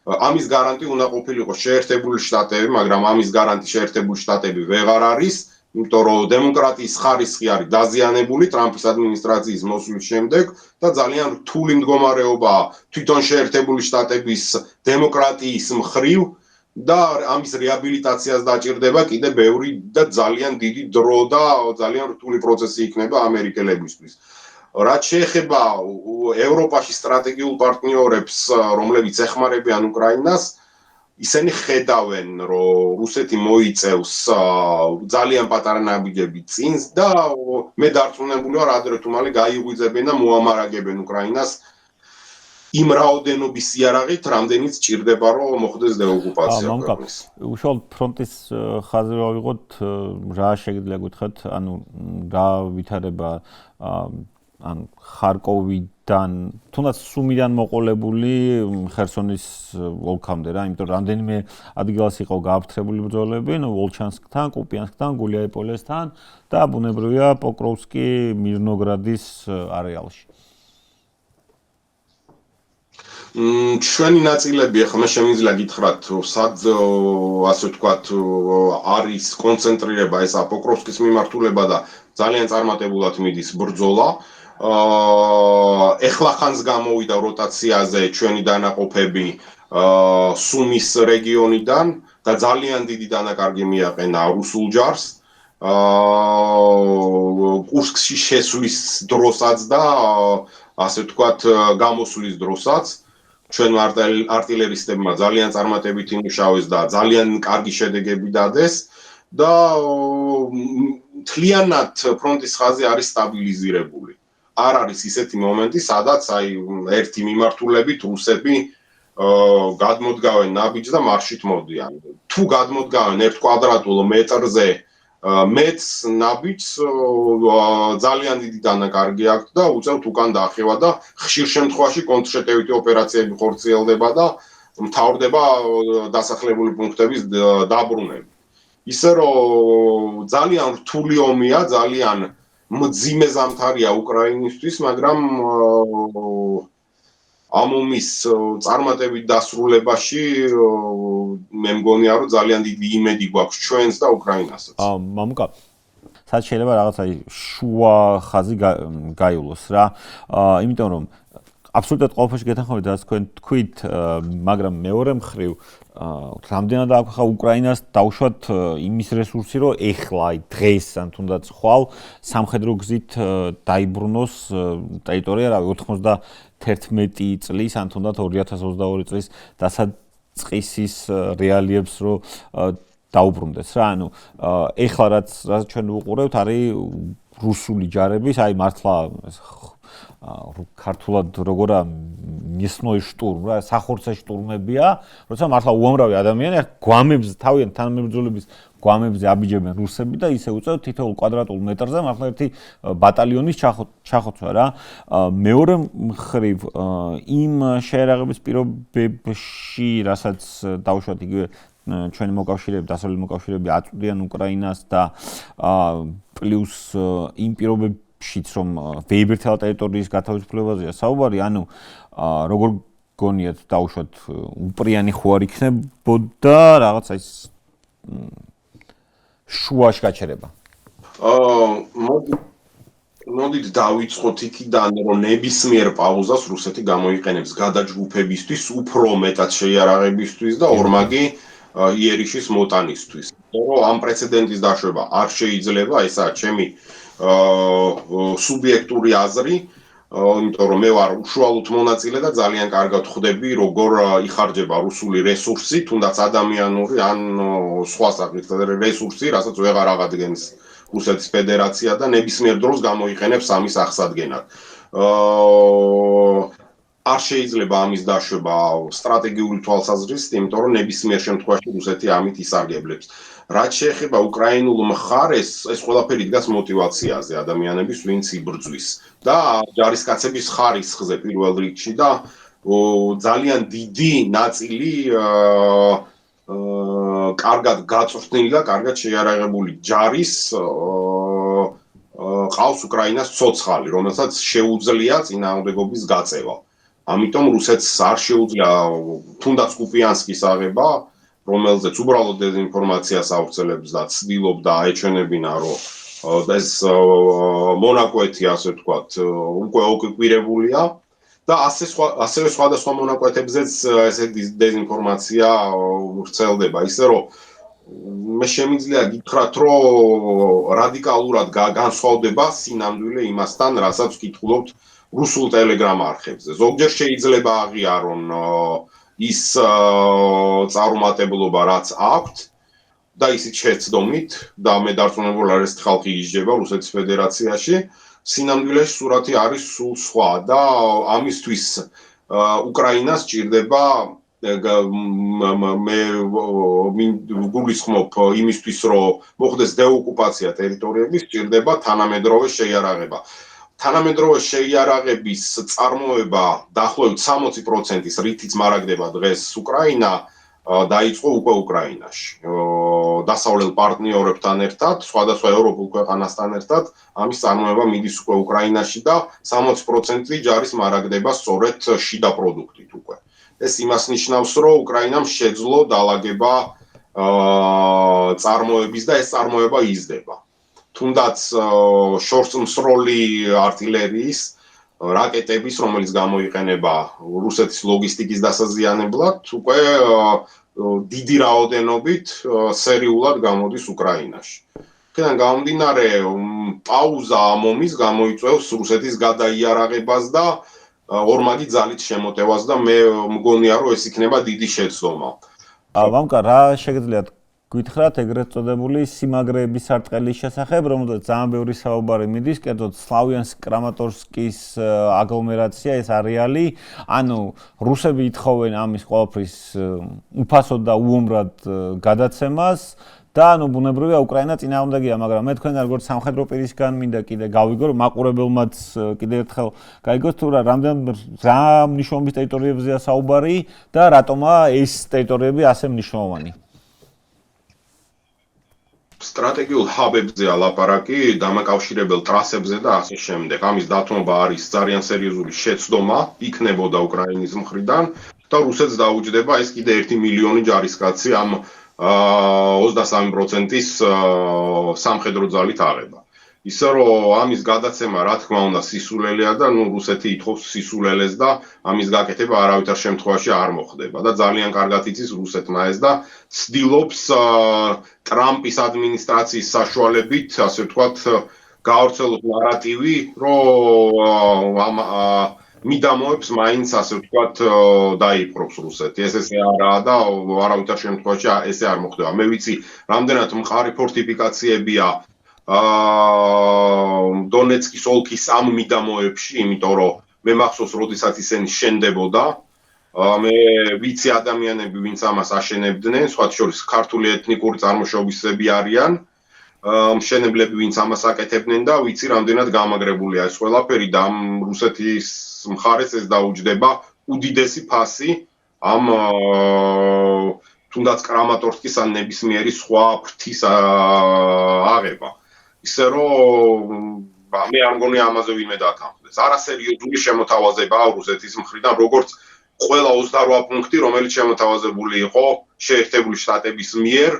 ამის გარანტი უნდა ყოფილიყო შეერთებული შტატები, მაგრამ ამის გარანტი შეერთებული შტატები ვეღარ არის, იმიტომ რომ დემოკრატიის ხარისხი არის დაზიანებული ტრამპის ადმინისტრაციის მოსვლის შემდეგ და ძალიან რთული მდგომარეობაა თვითონ შეერთებული შტატების დემოკრატიის მხრივ და ამის რეაბილიტაციას დაჭირდება კიდე ბევრი და ძალიან დიდი დრო და ძალიან რთული პროცესი იქნება ამერიკელებისთვის. რაც შეეხება ევროპაში სტრატეგიულ პარტნიორებს, რომლებიც ეხმარებიან უკრაინას, ისინი ხედავენ, რომ რუსეთი მოიწევს ძალიან პატარა ნაბიჯები წინს და მე დარწმუნებული ვარ, ადრე თუ მალე გაიღვიძებენ და მოამარაგებენ უკრაინას იმ რაოდენობის იარაღით, რამდენიც ჭირდება, რომ მოხდეს დეოკუპაცია ქვეყნის. უშუალოდ ფრონტის ხაზზე ვავიღოთ, რა შეგიძლია გითხრათ, ანუ რა ვითარება ან ხარკოვიდან, თუნდაც სუმიდან მოყოლებული ხერსონის ოლქამდე რა, იმიტომ რომ რამდენიმე ადგილას იყო გააფთრებული ბრძოლები, ვოლჩანსკთან, კუპიანსკთან, გულიაიპოლესთან და ბუნებრივია პოკროვსკი, მირნოგრადის არეალში. ჩვენი ნაწილები ახლა მე შემიძლია გითხრათ, სად ასე ვთქვათ არის კონცენტრირება ეს პოკროვსკის მიმართულება და ძალიან წარმატებულად მიდის ბრძოლა. ეხლა ხანს გამოვიდა როტაციაზე ჩვენი დანაყოფები სუმის რეგიონიდან და ძალიან დიდი დანაკარგი მიაყენა რუსულ ჯარს. კურსკში შესვლის დროსაც და ასე ვთქვათ გამოსვლის დროსაც ჩვენ артиллеристებმა ძალიან წარმატებით იმუშავეს და ძალიან კარგი შედეგები დადეს და მთლიანად ფრონტის ხაზი არის სტაბილიზირებული. არ არის ისეთი მომენტი, სადაც ერთი მიმართულებით რუსები გადმოდგავენ ნაბიჯს და მარშით მოდიან. თუ გადმოდგავენ 1 კვადრატულ მეტრზე მეც ნაბიჯს ძალიან დიდი დანაკარგი აქვს და უწევთ უკან დაახევა და ხშირ შემთხვევაში კონტრშეტევითი ოპერაციები ხორციელდება და მთავრდება დასახლებული პუნქტების დაბრუნება. ისე რომ ძალიან რთული ომია, ძალიან მძიმე ზამთარია უკრაინისთვის, მაგრამ ამ ომის წარმატებით დასრულებაში მე მგონია რომ ძალიან დიდი იმედი გვაქვს ჩვენს და უკრაინასაც. მამუკა, სად შეიძლება რაღაცა შუა ხაზი გაივლოს რა. იმიტომ რომ აბსოლუტურად ყველაფერში გეთანხმებით, რაც თქვენ თქვით, მაგრამ მეორე მხრივ რამდენად აქვს ხა უკრაინას დაუშვათ იმის რესურსი, რომ ეხლა დღეს ან თუნდაც ხვალ სამხედრო გზით დაიბრუნოს ტერიტორია, რავი 91 წლის ან თუნდაც 2022 წლის დასაწყისის რეალიებს რო დაუბრუნდეს რა. ანუ ეხლა რაც ჩვენ ვუყურებთ არის რუსული ჯარების, აი მართლა ქართულად როგორა ნისნოი შტურმ რა სახორცე შტურმებია როცა მართლა უამრავი ადამიანი გვამებს თავიანთ თანამებრძოლების გვამებზე აბიჯებენ რუსები და ისე უწევთ თითოეულ კვადრატულ მეტრზე მართლა ერთი ბატალიონის ჩახოცვა რა მეორე მხრივ იმ შეერაღების პირობებში რასაც დავუშვათ იგივე ჩვენი მოკავშირეები დასავლელი მოკავშირეები აწვდიან უკრაინას და პლუს იმ პირობებშიც რომ ვეიბერთალა ტერიტორიის გათავისუფლებაზეა საუბარი ანუ როგორ გონიათ დავუშვათ უპრიანი ხო არ იქნებოდა რაღაცა ის შუაში გაჩერება მოდით დავიწყოთ იქიდან რომ ნებისმიერ პაუზას რუსეთი გამოიყენებს გადაჯგუფებისთვის უფრო მეტად შეიარაღებისთვის და ორმაგი იერიშის მოტანისთვის რომ ამ პრეცედენტის დაშვება არ შეიძლება ესაა ჩემი სუბიექტური აზრი იმიტომ რომ მე ვარ უშუალოდ მონაწილე და ძალიან კარგად ხვდები როგორ იხარჯება რუსული რესურსი თუნდაც ადამიანური ან სხვა საკითხი რესურსი რასაც ვეღარ აღადგენს რუსეთის ფედერაცია და ნებისმიერ დროს გამოიყენებს ამის აღსადგენად არ შეიძლება ამის დაშვება სტრატეგიული თვალსაზრისით, იმიტომ რომ ნებისმიერ შემთხვევაში რუსეთი ამით ისარგებლებს. რაც შეეხება უკრაინულ მხარეს, ეს ყველაფერი დგას მოტივაციაზე ადამიანების, ვინც იბრძვის და ჯარისკაცების ხარისხზე პირველ რიგში და ძალიან დიდი ნაწილი კარგად გაწვრთნილი და კარგად შეიარაღებული ჯარის ყავს უკრაინას ცოცხალი, რომელსაც შეუძლია წინააღმდეგობის გაწევა. ამიტომ რუსეთს არ შეუძლია თუნდაც კუპიანსკის აღება, რომელზეც უბრალოდ დეзинფორმაციას ავრცელებს და ცდილობდა აეჩვენებინა, რომ ეს მონაკვეთი, ასე ვთქვათ, უკვე ოკუპირებულია და ასევე სხვადასხვა მონაკვეთებზეც ესე დეзинფორმაცია ვრცელდება, ისე რომ მე შემიძლია გითხრათ, რომ რადიკალურად განსხვავდება სინამდვილე იმასთან, რასაც ვკითხულობთ რუსულ ტელეგრამ არხებზე. ზოგჯერ შეიძლება აღიარონ ის წარუმატებლობა, რაც აქვთ და ისიც შეცდომით და მე დარწმუნებული ვარ, ეს ხალხი ისჯება რუსეთის ფედერაციაში. სინამდვილეში სურათი არის სულ სხვა და ამისთვის უკრაინას ჭირდება მე გულისხმობ იმისთვის, რომ მოხდეს დეოკუპაცია ტერიტორიების, ჭირდება თანამედროვე შეიარაღება. თანამედროვე შეიარაღების წარმოება დაახლოებით 60%-ის რითიც მარაგდება დღეს უკრაინა დაიწყო უკვე უკრაინაში. დასავლელ პარტნიორებთან ერთად, სხვადასხვა ევროპულ ქვეყანასთან ერთად ამის წარმოება მიდის უკვე უკრაინაში და 60% ჯარის მარაგდება სწორედ შიდა პროდუქტით უკვე. ეს იმას ნიშნავს, რომ უკრაინამ შეძლო დალაგება წარმოების და ეს წარმოება იზრდება. თუნდაც შორსმსროლი артиლერიის რაკეტების, რომელიც გამოიყენება რუსეთის ლოგისტიკის დასაზიანებლად, უკვე დიდი რაოდენობით სერიულად გამოდის უკრაინაში. აქედან გამომდინარე, პაუზა ამ ომის გამოიწვევს რუსეთის გადაიარაღებას და ორმაგი ძალით შემოტევას და მე მგონია, რომ ეს იქნება დიდი შეცდომა. მამკა, რა შეგიძლიათ გითხრათ ეგრეთ წოდებული სიმაგრეების სარტყელის შესახებ, რომელზეც ძალიან ბევრი საუბარი მიდის, კერძოდ სლავიანსკ-კრამატორსკის აგლომერაცია, ეს არეალი, ანუ რუსები ითხოვენ ამის ყველაფრის უფასოდ და უომრად გადაცემას და ანუ ბუნებრივია უკრაინა წინააღმდეგია, მაგრამ მე თქვენ როგორც სამხედრო პირისგან მინდა კიდე გავიგო, რომ მაყურებელმაც კიდე ერთხელ გაიგოთ, თუ რა მნიშვნელობის ტერიტორიებზეა საუბარი და რატომაა ეს ტერიტორიები ასე მნიშვნელოვანი. სტრატეგიულ ჰაბებზე ლაპარაკი, დამაკავშირებელ ტრასებზე და ასე შემდეგ. ამის დათმობა არის ძალიან სერიოზული შეცდომა, იქნებოდა უკრაინის მხრიდან და რუსეთს დაუჯდება ეს კიდე 1 მილიონი ჯარისკაცი ამ 23%-ის სამხედრო ძალით აღება. ისე რომ ამის გადაცემა რა თქმა უნდა სისულელეა და რუსეთი ითხოვს სისულელეს და ამის გაკეთება არავითარ შემთხვევაში არ მოხდება და ძალიან კარგად იცის რუსეთმა ეს და ცდილობს ტრამპის ადმინისტრაციის საშუალებით, ასე ვთქვათ, გაავრცელოს ნარატივი, რომ ამ მიდამოებს მაინც, ასე ვთქვათ, დაიპყრობს რუსეთი. ეს ესე არაა და არავითარ შემთხვევაში ესე არ მოხდება. მე ვიცი, რამდენად მყარი ფორტიფიკაციებია დონეცკის ოლქის ამ მიდამოებში, იმიტომ რომ მე მახსოვს, როდესაც ისინი შენდებოდა, მე ვიცი ადამიანები, ვინც ამას აშენებდნენ, სხვათა შორის ქართული ეთნიკური წარმოშობისები არიან, მშენებლები, ვინც ამას აკეთებდნენ და ვიცი, რამდენად გამაგრებულია ეს ყველაფერი და ამ რუსეთის მხარეს ეს დაუჯდება უდიდესი ფასი ამ თუნდაც კრამატორსკის ან ნებისმიერი სხვა ფრთის აღება. ისე რომ მე არ მგონია ამაზე ვინმე დათანხმდეს. არასერიოზული შემოთავაზებაა რუსეთის მხრიდან, როგორც ყველა 28 პუნქტი, რომელიც შემოთავაზებული იყო შეერთებული შტატების მიერ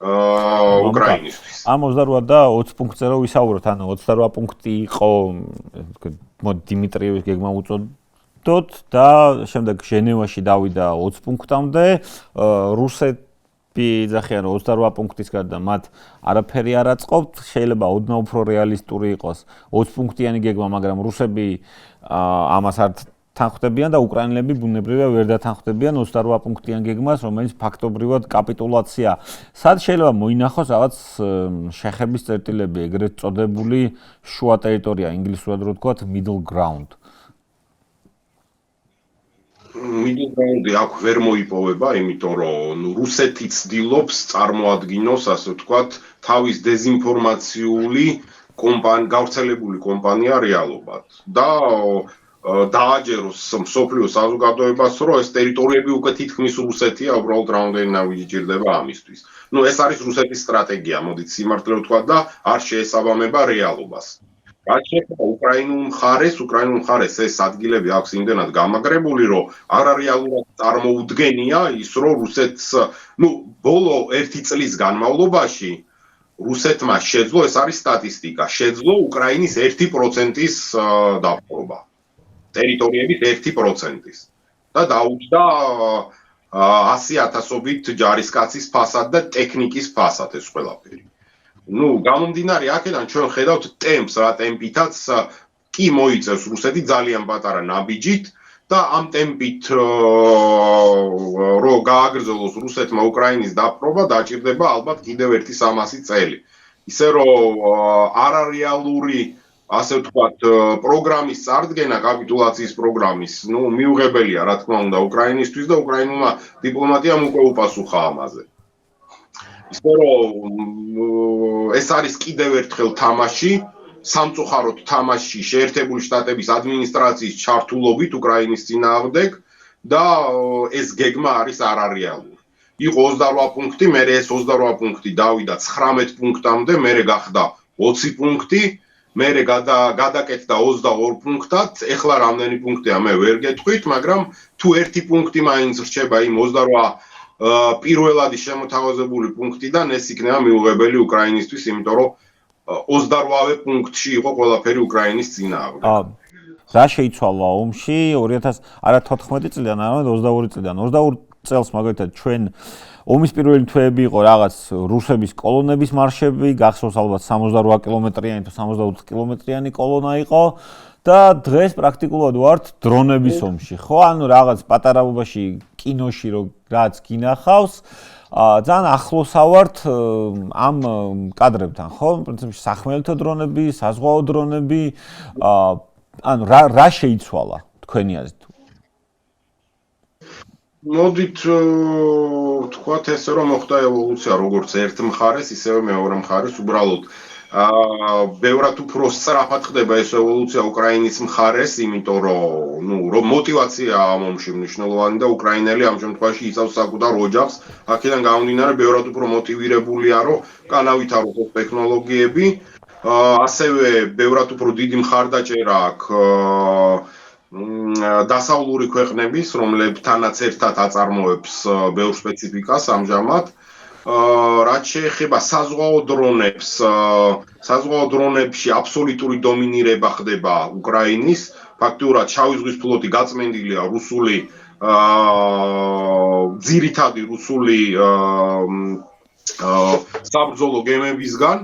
უკრაინისთვის. ამ 28 და 20 პუნქტზე რო ვისაუბროთ, ანუ 28 პუნქტი იყო დიმიტრიევის გეგმა უწოდოთ და შემდეგ ჟენევაში დავიდა 20 პუნქტამდე, რუსები ძახიან 28 პუნქტის გარდა მათ არაფერი არ აწყობთ, შეიძლება ოდნავ უფრო რეალისტური იყოს 20 პუნქტიანი გეგმა, მაგრამ რუსები ამას არ თანხმდებიან და უკრაინელები ბუნებრივია ვერ დათანხმდებიან 28 პუნქტიან გეგმას, რომელიც ფაქტობრივად კაპიტულაცია. სად შეიძლება მოინახოს რაღაც შეხების წერტილები, ეგრეთ წოდებული შუა ტერიტორია, ინგლისურად რო ვთქვათ, middle ground. middle ground-ი აქ ვერ მოიპოვება, იმიტომ რომ რუსეთი ცდილობს წარმოადგინოს, ასე ვთქვათ, თავის დეზინფორმაციული გავრცელებული კომპანია რეალობად და დააჯეროს მსოფლიო საზოგადოებას, რომ ეს ტერიტორიები უკვე თითქმის რუსეთია, უბრალოდ რამდენად ჭირდება ამისთვის. ეს არის რუსეთის სტრატეგია, მოდით სიმართლე ვთქვათ და არ შეესაბამება რეალობას. რაც შეეხება უკრაინულ მხარეს ეს ადგილები აქვს იმდენად გამაგრებული, რომ არარეალურად წარმოუდგენია ის, რომ რუსეთს, ბოლო 1 წლის განმავლობაში რუსეთმა შეძლო, ეს არის სტატისტიკა, შეძლო უკრაინის 1%-ის დაპყრობა. ტერიტორიების 1%-ის და დაუჯდა 100,000-ობით ჯარისკაცის ფასად და ტექნიკის ფასად ეს ყველაფერი. გამომდინარე აქედან ჩვენ ხედავთ ტემპს, რა ტემპითაც კი მოიწევს რუსეთი ძალიან პატარა ნაბიჯით და ამ ტემპით რო გააგრძელოს რუსეთმა უკრაინის დაპყრობა, დაჭირდება ალბათ კიდევ 1-300 წელი. ისე რომ არარეალური ასე ვთქვათ, პროგრამის წარდგენა, კაპიტულაციის პროგრამის, მიუღებელია, რა თქმა უნდა, უკრაინისთვის და უკრაინულმა დიპლომატიამ უკვე უპასუხა ამაზე. ისე რომ ეს არის კიდევ ერთხელ თამაში, სამწუხაროდ თამაში შეერთებული შტატების ადმინისტრაციის ჩართულობით უკრაინის წინააღმდეგ და ეს გეგმა არის არარეალური. იყო 28 პუნქტი, მერე ეს 28 პუნქტი დავიდა 19 პუნქტამდე, მერე გახდა 20 პუნქტი. მერე გადაკეთდა 22 პუნქტად, ეხლა რამდენი პუნქტია მე ვერ გეტყვით, მაგრამ თუ 1 პუნქტი მაინც რჩება იმ 28 პირველადი შემოთავაზებული პუნქტიდან, ეს იქნება მიუღებელი უკრაინისთვის, იმიტომ რომ 28 პუნქტში იყო ყველაფერი უკრაინის წინააღმდეგ. რა შეიცვალა ომში 2014 წლიდან, არა 22 წლიდან. 22 წელს მაგალითად ჩვენ ომის პირველი თვეები იყო რაღაც რუსების კოლონების მარშები, გახსოვს ალბათ 68 კილომეტრიანი თუ 68 კილომეტრიანი კოლონა იყო და დღეს პრაქტიკულად ვართ დრონების ომში. ხო, ანუ რაღაც პატარაობაში კინოში რაც გინახავს, ძალიან ახლოს ავართ ამ კადრებთან, ხო? პრინციპში სახმელეთო დრონები, საზღვაო დრონები, ანუ რა შეიცვალა თქვენი აზრით? მოდით ვთქვათ ესე, რომ მოხდა ევოლუცია როგორც ერთ მხარეს, ისევე მეორე მხარეს, უბრალოდ ბევრად უფრო სწრაფად ხდება ეს ევოლუცია უკრაინის მხარეს, იმიტომ რომ мотиваცია ამ ომში მნიშვნელოვანი და უკრაინელი ამ შემთხვევაში იცავს საკუთარ ოჯახს, აქედან გამომდინარე ბევრად უფრო მოტივირებულია, რომ განავითაროს ეს ტექნოლოგიები, ასევე ბევრად უფრო დიდი მხარდაჭერა აქვს დასავლური ქვეყნების, რომლებთანაც ერთად აწარმოებს ბევრ სპეციფიკას ამჟამად. რაც შეეხება საზღვაო დრონებში აბსოლუტური დომინირება ხდება უკრაინის, ფაქტიურად შავი ზღვის ფლოტი გაწმენდილია რუსული ძირითადი რუსული საბრძოლო გემებისგან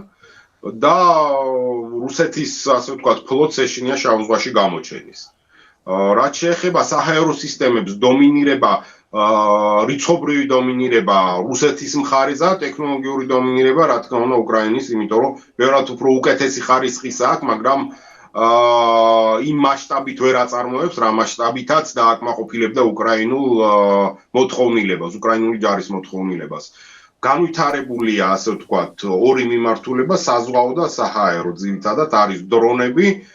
და რუსეთის, ასე ვთქვათ, ფლოტს ეშინია შავ ზღვაში გამოჩენის. რაც შეეხება საჰაერო სისტემებს, დომინირება რიცხობრივი დომინირება რუსეთის მხარეს და ტექნოლოგიური დომინირება რა თქმა უნდა უკრაინის, იმიტომ რომ ბევრად უფრო უკეთესი ხარისხის აქვს, მაგრამ იმ მასშტაბით ვერ აწარმოებს, რა მასშტაბითაც დააკმაყოფილებდა უკრაინულ მოთხოვნილებას, უკრაინული ჯარის მოთხოვნილებას. განვითარებულია, ასე ვთქვათ, ორი მიმართულება, საზღვაო და საჰაერო, ძირითადად არის დრონები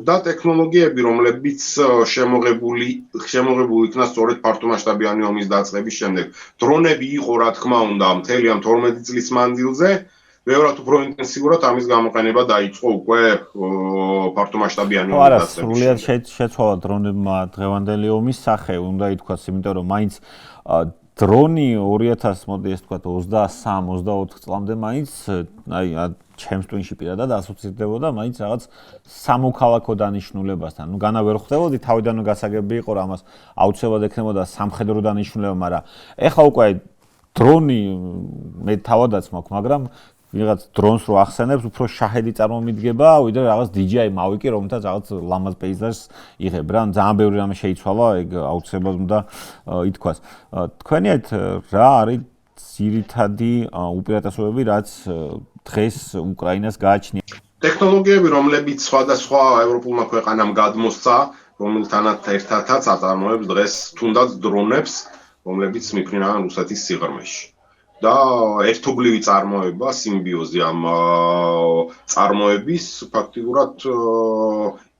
და ტექნოლოგიები, რომლებიც შემოღებული იქნა სწორედ ფართომასშტაბიანი ომის დაწყების შემდეგ. დრონები იყო, რა თქმა უნდა, მთელი ამ 12 წლის მანძილზე, ბევრად უფრო ინტენსიურად ამის გამოყენება დაიწყო უკვე ფართომასშტაბიანი ომის დაწყების შემდეგ. სრულიად შეცვალა დრონებმა დღევანდელი ომის სახე, უნდა ითქვას, იმიტომ რომ მაინც დრონი 2000, მოდი ეს ვთქვათ, 23-24 წლამდე მაინც აი ჩემს ტვინში პირადად ასოცირდებოდა მაინც რაღაც სამოქალაქო დანიშნულებასთან. ნუ განა ვერ ხვდებოდი, თავიდანვე გასაგები იყო, რომ ამას აუცილებლად ექნებოდა სამხედრო დანიშნულება, მაგრამ ეხლა უკვე დრონი მე თავადაც მაქვს, მაგრამ ვიღაც დრონს რო ახსენებს, უფრო შაჰედი წარმომიდგება, ვიდრე რაღაც DJI Mavic-ი, რომელთაც რაღაც ლამაზ პეიზაჟს იღებ რა, ძალიან ბევრი რამე შეიცვალა, ეგ აუცილებლად უნდა ითქვას. თქვენიათ რა არის ძირითადი უპირატესობები, რაც დღეს უკრაინას გააჩნია? ტექნოლოგიები, რომლებიც სხვადასხვა ევროპულმა ქვეყანამ გადმოსცა, რომელთანაც ერთადაც აწარმოებს დღეს თუნდაც დრონებს, რომლებიც მიფრინავენ რუსეთის სიღრმეში. და ერთობლივი წარმოება, სიმბიოზი ამ წარმოების ფაქტიურად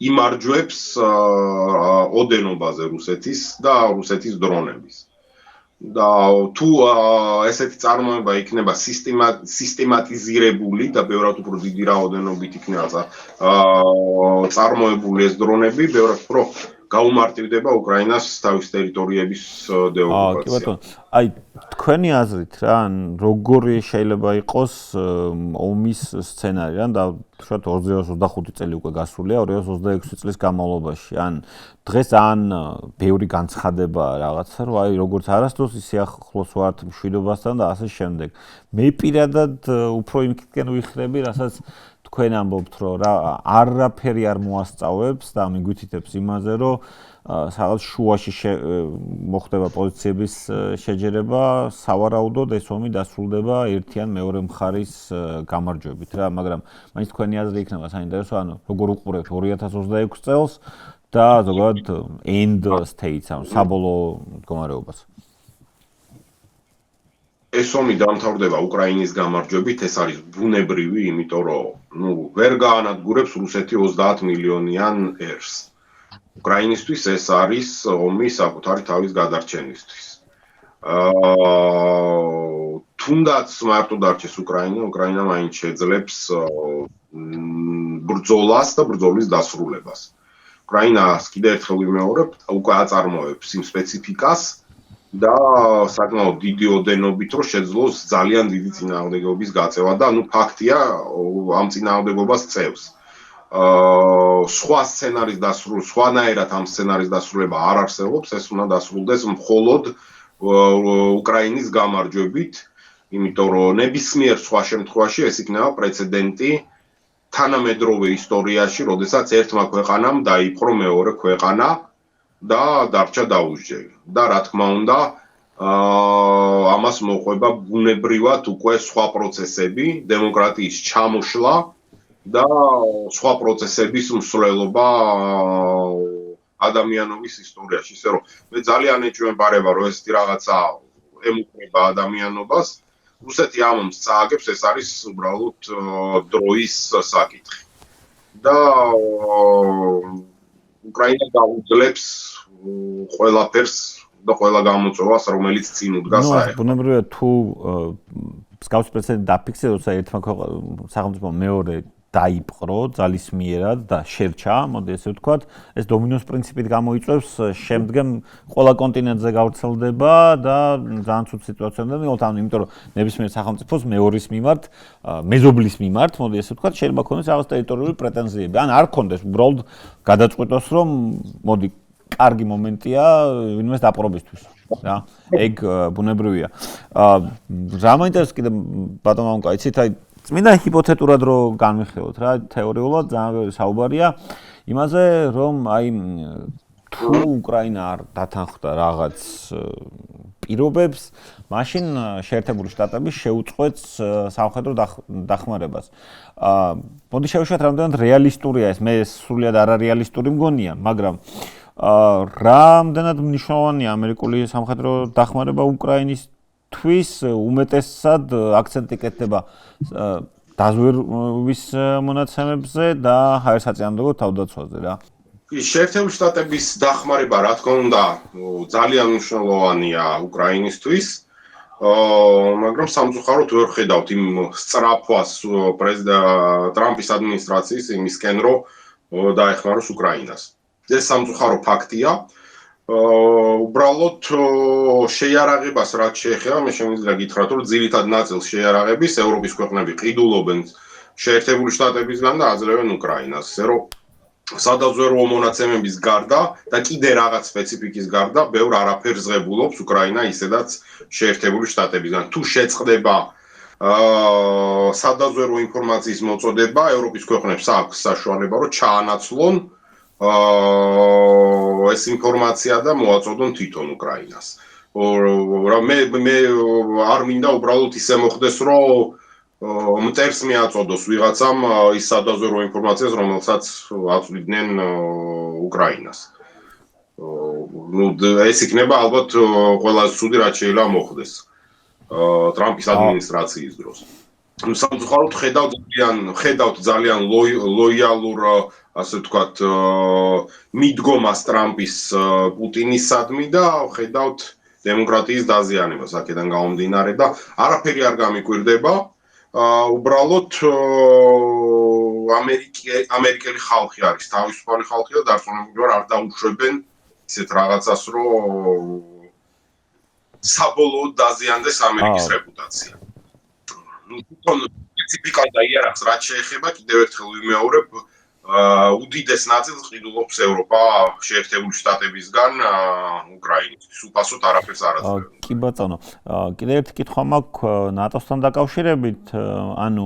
იმარჯვებს ოდენობაზე რუსეთის და რუსეთის დრონების. და თუ ესეთი წარმოება იქნება სისტემატიზირებული და ბევრად უფრო დიდი რაოდენობით იქნება წარმოებული ეს დრონები, ბევრად უფრო გაუმარტივდება უკრაინას თავის ტერიტორიების დეოკუპაცია. კი ბატონო, აი თქვენი აზრით რა, როგორი შეიძლება იყოს ომის სცენარი, ან და თქვათ 2025 წელი უკვე გასულია 2026 წლის განმავლობაში. ან დღეს ძალიან ბევრი განცხადებაა რაღაცა, რომ აი როგორც არასდროს ისე ახლოს ვართ მშვიდობასთან და ასე შემდეგ. მე პირადად უფრო იმითკენ ვიხრები, რასაც თქვენ ამბობთ, რომ რა არაფერი არ მოასწავებს და მიგვითითებს იმაზე, რომ სადღაც შუაში მოხდება პოზიციების შეჯერება, სავარაუდოდ ეს ომი დასრულდება ერთი ან მეორე მხარის გამარჯვებით რა, მაგრამ მაინც თქვენი აზრი იქნება საინტერესო, ანუ როგორ უყურებთ 2026 წელს და ზოგადად end states, ანუ საბოლოო მდგომარეობას. ეს ომი დამთავრდება უკრაინის გამარჯვებით, ეს არის ბუნებრივი, იმიტომ რომ ვერ გაანადგურებს რუსეთი 30 მილიონიან ერს. უკრაინისთვის ეს არის ომი საკუთარი თავის გადარჩენისთვის. თუნდაც მარტო დარჩეს უკრაინა მაინც შეძლებს ბრძოლას და ბრძოლის დასრულებას. უკრაინას კიდევ ერთხელ ვიმეორებ, უკვე აწარმოებს იმ სპეციფიკას და საკმაოდ დიდი ოდენობით რომ შეძლოს ძალიან დიდი წინააღმდეგობის გაწევა და ფაქტია ამ წინააღმდეგობას წევს. სხვა სცენარის დასრულება, სხვანაირად ამ სცენარის დასრულება არ არსებობს, ეს უნდა დასრულდეს მხოლოდ უკრაინის გამარჯვებით, იმიტომ რომ ნებისმიერ სხვა შემთხვევაში ეს იქნება პრეცედენტი თანამედროვე ისტორიაში, როდესაც ერთმა ქვეყანამ დაიპყრო მეორე ქვეყანა და დარჩა დაუსჯელი. და რა თქმა უნდა, ამას მოყვება ბუნებრივად უკვე სხვა პროცესები, დემოკრატიის ჩამოშლა და სხვა პროცესების მსვლელობა ადამიანობის ისტორიაში. ისე რომ მე ძალიან ეჭვმეპარება, რომ ესეთი რაღაცა ემუქრება ადამიანობას. რუსეთი ამ ომს წააგებს, ეს არის უბრალოდ დროის საკითხი. და უკრაინა გაუძლებს ყველაფერს და ყველა გამოწვევას, რომელიც წინ უდგას საერთოდ. ბუნებრივია თუ მსგავსი პრეცედენტი დაფიქსირდა, ერთმა სახელმწიფომ მეორე დაიპყრო ძალისმიერად და შერჩა, მოდი ესე ვთქვათ, ეს დომინოს პრინციპით გამოიწვევს, შემდგომ ყველა კონტინენტზე გავრცელდება და ძალიან ცუდ სიტუაციამდე მივიღოთ, იმიტომ რომ ნებისმიერ სახელმწიფოს მეორის მიმართ, მეზობლის მიმართ, მოდი ესე ვთქვათ, შეიძლება ქონდეს რაღაც ტერიტორიული პრეტენზიები. ან არ ქონდეს, უბრალოდ გადაწყვეტოს, რომ მოდი კარგი მომენტია ვინმეს დაპყრობისთვის. რა, ეგ ბუნებრივია. რა მაინტერესებს კიდე ბატონო ამკა, იცით, აი წმინდა ჰიპოთეტურად რო განვიხილოთ რა, თეორიულად ძალიან ბევრი საუბარია იმაზე, რომ აი თუ უკრაინა არ დათანხმდა რაღაც პირობებს, მაშინ შეერთებული შტატები შეუწყვეტს სამხედრო დახმარებას. მოდი შევშვათ, რამდენად რეალისტურია ეს, მე სრულიად არარეალისტური მგონია, მაგრამ რამდენად მნიშვნელოვანია ამერიკული სამხედრო დახმარება უკრაინისთვის, უმეტესად აქცენტი კეთდება დაზვერვის მონაცემებზე და ჰაერსაწინააღმდეგო თავდაცვაზე რა. შეერთებული შტატების დახმარება, რა თქმა უნდა, ძალიან მნიშვნელოვანია უკრაინისთვის, მაგრამ სამწუხაროდ ვერ ხედავთ იმ სწრაფვას ტრამპის ადმინისტრაციის იმისკენ, რომ დაეხმაროს უკრაინას. ეს სამწუხარო ფაქტია. უბრალოდ შეიარაღებას რაც შეეხება, მე შემიძლია გითხრათ, რომ ძირითად ნაწილს შეიარაღების ევროპის ქვეყნები ყიდულობენ შეერთებული შტატებისგან და აძლევენ უკრაინას. ესე რომ სადაზვერვო მონაცემების გარდა და კიდე რაღაც სპეციფიკის გარდა, ბევრ არაფერს ღებულობს უკრაინა ისედაც შეერთებული შტატებისგან. თუ შეწყდება სადაზვერვო ინფორმაციის მოწოდება, ევროპის ქვეყნებს აქვს საშუალება, რომ ჩაანაცვლონ ეს ინფორმაცია და მოაწოდონ თვითონ უკრაინას. მე არ მინდა უბრალოდ ისე მოხდეს, რომ მტერს მიაწოდოს ვიღაცამ ის სადაზვერვო ინფორმაციას, რომელსაც აწვდიდნენ უკრაინას. ეს იქნება ალბათ ყველაზე ცუდი, რაც შეიძლება მოხდეს ტრამპის ადმინისტრაციის დროს. სამწუხაროდ ხედავთ ძალიან ლოიალურ, ასე ვთქვათ, მიდგომას ტრამპის პუტინისადმი და ხედავთ დემოკრატიის დაზიანებას აქედან გამომდინარე და არაფერი არ გამიკვირდება. უბრალოდ ამერიკელი ხალხი არის, თავისუფალი ხალხი და დარწმუნებული ვარ, არ დაუშვებენ ისეთ რაღაცას, რომ საბოლოოდ დაზიანდეს ამერიკის რეპუტაცია. თვითონ სპეციფიკა და იარაღს რაც შეეხება, კიდევ ერთხელ ვიმეორებ, უდიდეს ნაწილს ყიდულობს ევროპა შეერთებული შტატებისგან უკრაინისთვის. უფასოდ არაფერს არ აძლევს. კი ბატონო, კიდევ ერთი კითხვა მაქვს ნატოსთან დაკავშირებით, ანუ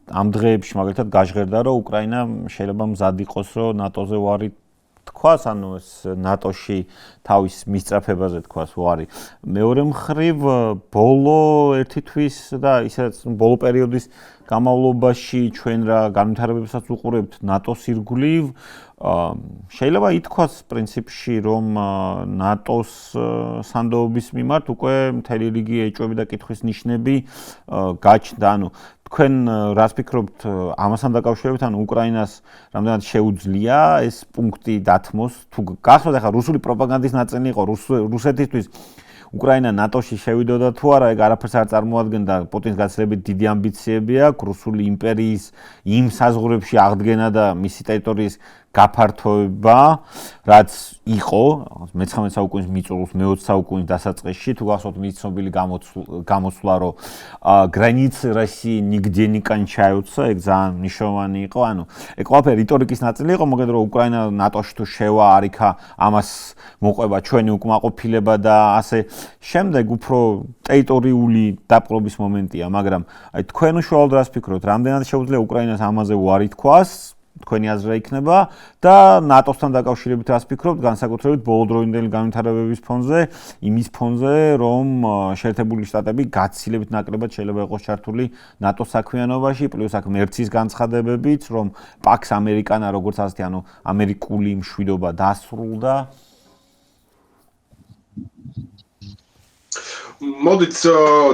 ამ დღეებში მაგალითად გაჟღერდა, რომ უკრაინა შეიძლება მზად იყოს, რომ ნატოზე ვარი თქვას, ანუ ეს ნატოში თავის მისწრაფებაზე თქვას ვარი. მეორე მხრივ, ბოლო ერთი თვის და ისაც ბოლო პერიოდის განმავლობაში ჩვენ რა განვითარებებსაც უყურებთ ნატოს ირგვლივ, შეიძლება ითქვას პრინციპში, რომ ნატოს სანდოობის მიმართ უკვე მთელი რიგი ეჭვები და კითხვის ნიშნები გაჩნდა, ანუ თქვენ რას ფიქრობთ ამასთან დაკავშირებით, ანუ უკრაინას რამდენად შეუძლია ეს პუნქტი დათმოს, თუ გახსოვთ ახლა რუსული პროპაგანდის ნაწილი იყო რუსეთისთვის უკრაინა ნატოში შევიდოდა თუ არა, ეგ არაფერს არ წარმოადგენდა, პუტინის გაცილებით დიდი ამბიციები აქვს რუსული იმპერიის იმ საზღვრებში აღდგენა და მისი ტერიტორიის გაფართოება, რაც იყო 19 საუკუნის მიწურულს მე-20 საუკუნის დასაწყისში, თუ გახსოვთ მის ცნობილი გამოსვლა, რომ границы России нигде не кончаются, ეგ ძალიან მნიშვნელოვანი იყო, ანუ ეგ ყველაფერი რიტორიკის ნაწილი იყო, მაგრამ რომ უკრაინა ნატოში თუ შევა, არ იქა ამას მოყვება ჩვენი უკმაყოფილება და ასე შემდეგ უფრო ტერიტორიული დაპყრობის მომენტია, მაგრამ აი თქვენ უშუალოდ რას ფიქრობთ, რამდენად შეუძლია უკრაინას ამაზე უარი თქვას? თქვენი აზრი იქნება და ნატოსთან დაკავშირებით რას ფიქრობთ, განსაკუთრებით ბოლოდროინდელი განვითარებების ფონზე, იმის ფონზე, რომ შეერთებული შტატები გაცილებით ნაკლებად შეიძლება იყოს ჩართული ნატოს საქმიანობაში, პლუს აქ მერცის განცხადებებით, რომ პაქს ამერიკანა როგორც ასეთი, ანუ ამერიკული მშვიდობა დასრულდა. მოდით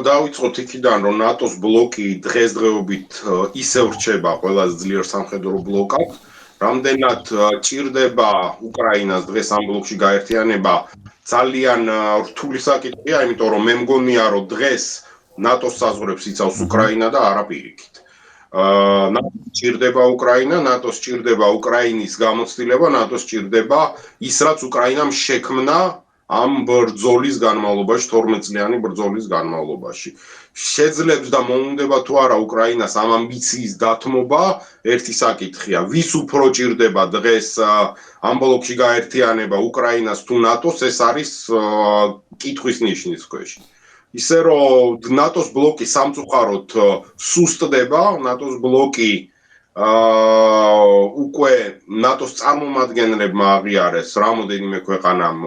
დავიწყოთ იქიდან, რომ ნატოს ბლოკი დღესდღეობით ისევ რჩება ყველაზე ძლიერ სამხედრო ბლოკად. რამდენად ჭირდება უკრაინას დღეს ამ ბლოკში გაერთიანება, ძალიან რთული საკითხია, იმიტომ რომ მე მგონია, რომ დღეს ნატოს საზღვრებს იცავს უკრაინა და არა პირიქით. ნატოს ჭირდება უკრაინა, ნატოს ჭირდება უკრაინის გამოცდილება, ნატოს ჭირდება ის, რაც უკრაინამ შექმნა ამ ბრძოლის განმავლობაში, 12 წლიანი ბრძოლის განმავლობაში. შეძლებს და მოუნდება თუ არა უკრაინას ამ ამბიციის დათმობა, ერთი საკითხია. ვის უფრო ჭირდება დღეს ამ ბლოკში გაერთიანება უკრაინას თუ ნატოს, ეს არის კითხვის ნიშნის ქვეშ. ისე რომ ნატოს ბლოკი სამწუხაროდ სუსტდება, ნატოს ბლოკი უკვე ნატოს წარმომადგენლებმა აღიარეს რამოდენიმე ქვეყანამ,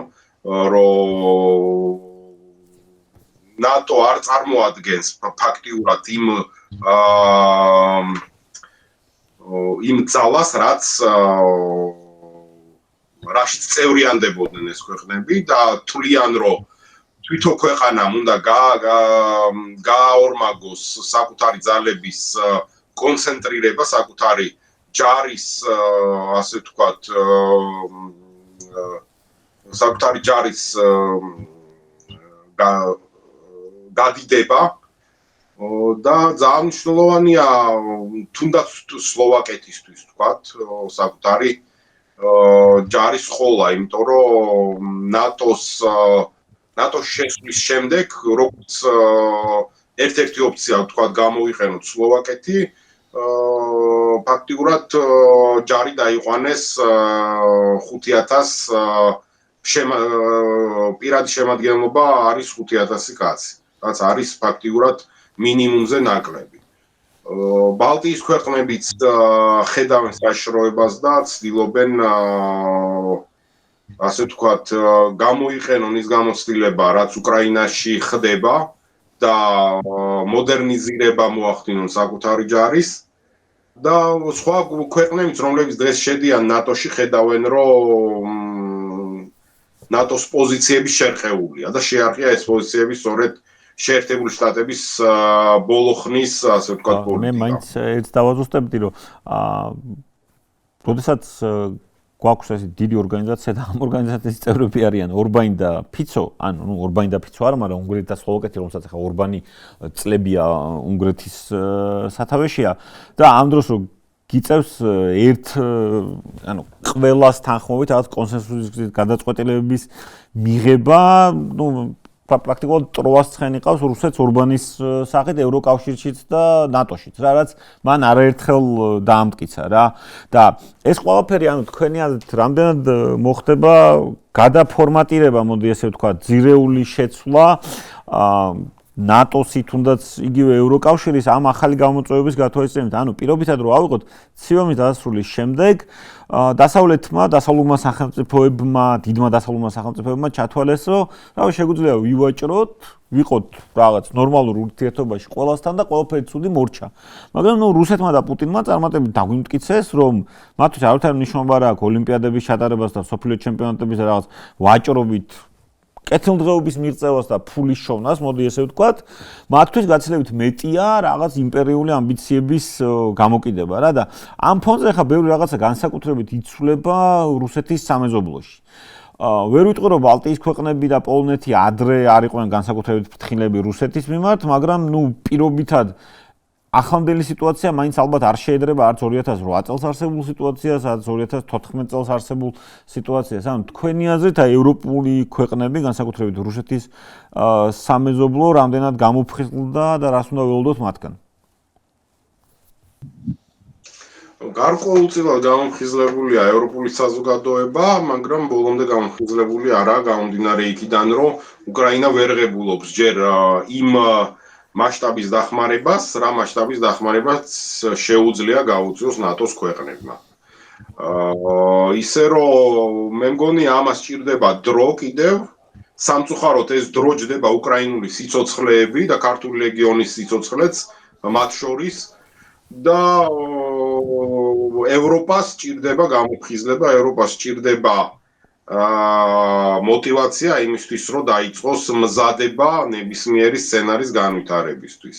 რომ ნატო არ წარმოადგენს ფაქტიურად იმ ძალას, რაც რაშიც წევრიანდებოდნენ ეს ქვეყნები და თვლიან, რომ თვითონ ქვეყანამ უნდა გააორმაგოს საკუთარი ძალების კონცენტრირება, საკუთარი ჯარის, ასე ვთქვათ, საკუთარი ჯარის გადიდება და ძალიან მნიშვნელოვანია თუნდაც სლოვაკეთისთვის, ვთქვათ, საკუთარი ჯარის ყოლა, იმიტომ რომ ნატოს შესვლის შემდეგ, როგორც ერთ-ერთი ოპცია, ვთქვათ, გამოიყენოთ სლოვაკეთი, ფაქტიურად ჯარი დაიყვანეს 5,000 პირადი შემადგენლობა არის 5,000 კაცი, რაც არის ფაქტიურად მინიმუმზე ნაკლები. ბალტიის ქვეყნებიც ხედავენ საშიშროებას და ცდილობენ ასე ვთქვათ, გამოიყენონ ის გამოცდილება, რაც უკრაინაში ხდება და მოდერნიზირება მოახდინონ საკუთარი ჯარის და სხვა ქვეყნებიც, რომლებიც დღეს შედიან ნატოში, ხედავენ, რომ ნატოს პოზიციები შერყეულია და შეარყია ეს პოზიციები სწორედ შეერთებული შტატების ბოლო ხნის, ასე ვთქვათ, პოლიტიკა. მე მაინც ერთს დავაზუსტებდი, რომ როდესაც გვაქვს ეს დიდი ორგანიზაცია და ამ ორგანიზაციის წევრები არიან ორბანი და ფიცო, ანუ ორბანი და ფიცო არა, მაგრამ უნგრეთი და სლოვაკეთი, რომელსაც ახლა ორბანი წლებია უნგრეთის სათავეშია და ამ დროს რომ გიწევს ანუ ყველას თანხმობით რაღაც კონსენსუსის გადაწყვეტილებების მიღება, პრაქტიკულად ტროას ცხენი ყავს რუსეთს ორბანის სახით ევროკავშირშიც და ნატოშიც, რაც მან არაერთხელ დაამტკიცა რა. და ეს ყველაფერი, ანუ თქვენი აზრით, რამდენად მოხდება გადაფორმატირება, მოდი ესე ვთქვა, ძირეული შეცვლა ნატოსი თუნდაც იგივე ევროკავშირის ამ ახალი გამოწვევების გათვალისწინებით, ანუ პირობითად რომ ავიღოთ ცივამის დასასრულის შემდეგ დასავლურმა სახელმწიფოებმა, დიდმა დასავლურმა სახელმწიფოებმა ჩათვალეს, რომ რავი შეგვიძლია ვივაჭროთ, ვიყოთ რაღაც ნორმალურ ურთიერთობაში ყველასთან და ყველაფერი ცუდი მორჩა. მაგრამ რუსეთმა და პუტინმა წარმატებით დაგვიმტკიცეს, რომ მათთვის არავითარი მნიშვნელობა არ აქვს ოლიმპიადების ჩატარებას და მსოფლიო ჩემპიონატების რაღაც ვაჭრობით კეთილდღეობის მიღწევას და ფულის შოვნას, მოდი ესე ვთქვათ, მათთვის გაცილებით მეტია რაღაც იმპერიული ამბიციების გამოკიდება რა და ამ ფონზე ხა ბევრი რაღაცა განსაკუთრებით იცვლება რუსეთის სამეზობლოში. ვერ ვიტყვი რომ ბალტიის ქვეყნები და პოლონეთი ადრე არ იყვნენ განსაკუთრებით ფრთხილები რუსეთის მიმართ, მაგრამ პირობითად ახლანდელი სიტუაცია მაინც ალბათ არ შეედრება არც 2008 წელს არსებულ სიტუაციას, არც 2014 წელს არსებულ სიტუაციას. ანუ თქვენი აზრით, ევროპული ქვეყნები, განსაკუთრებით რუსეთის სამეზობლო, რამდენად გამოფხიზლდა და რას უნდა ველოდოთ მათგან? გარკვეულწილად გამოფხიზლებულია ევროპული საზოგადოება, მაგრამ ბოლომდე გამოფხიზლებული არაა, გამომდინარე იქიდან, რომ უკრაინა ვერ ღებულობს ჯერ იმ მასშტაბის დახმარებას, რა მასშტაბის დახმარებას შეუძლია გაუწიოს ნატოს ქვეყნებმა. ისე რომ მე მგონი ამას სჭირდება დრო კიდევ, სამწუხაროდ ეს დრო ჯდება უკრაინული სიცოცხლეები და ქართული ლეგიონის სიცოცხლეც მათ შორის და ევროპას სჭირდება გამოფხიზლება, ევროპას სჭირდება мотивация იმისთვის რომ დაიწყოს მზადება ნებისმიერი სცენარის განვითარებისთვის.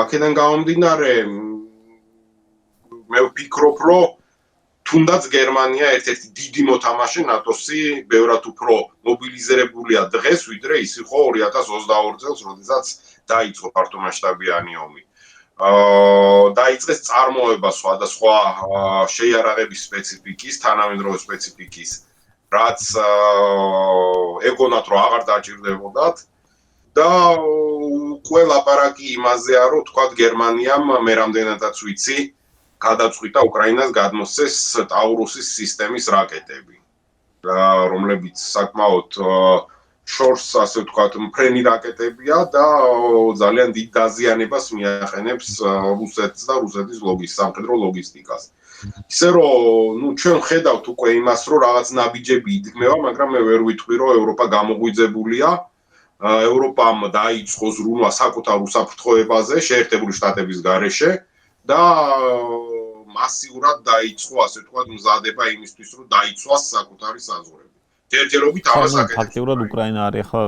აქედან გამომდინარე მე ვფიქრობ რომ თუნდაც გერმანია ერთ-ერთი დიდი მოთამაშე ნატოსი ბევრად უფრო მობილიზირებულია დღეს ვიდრე ის იყო 2022 წელს როდესაც დაიწყო ფართომასშტაბიანი ომი. დაიწყეს წარმოება სხვადასხვა შეიარაღების სპეციფიკის, თანამედროვე სპეციფიკის, რაც ეგონათ რომ აღარ დაჭირდებოდათ და უკვე ლაპარაკი იმაზეა, რომ თქვათ გერმანიამ მე რამდენადაც ვიცი, გადაწყვიტა უკრაინას გადმოსცეს ტაურუსის სისტემის რაკეტები, რომლებიც საკმაოდ შორს ასე ვთქვათ, მფრენი რაკეტებია და ძალიან დიდ დაზიანებას მიაყენებს რუსეთს და რუსეთის სამხედრო ლოგისტიკას. ისე რომ, ჩვენ ხედავთ უკვე იმას, რომ რაღაც ნაბიჯები იდგმება, მაგრამ მე ვერ ვიტყვი, რომ ევროპა გამოგვიძებულია. ევროპამ დაიწყო ზრუნვა საკუთარ უსაფრთხოებაზე შეერთებული შტატების გარეშე და მასიურად დაიწყო, ასე ვთქვათ, მზადება იმისთვის, რომ დაიცვას საკუთარი საზღვრები. ჯერჯერობით ამას აკეთებს. ფაქტიურად უკრაინა არის ახლა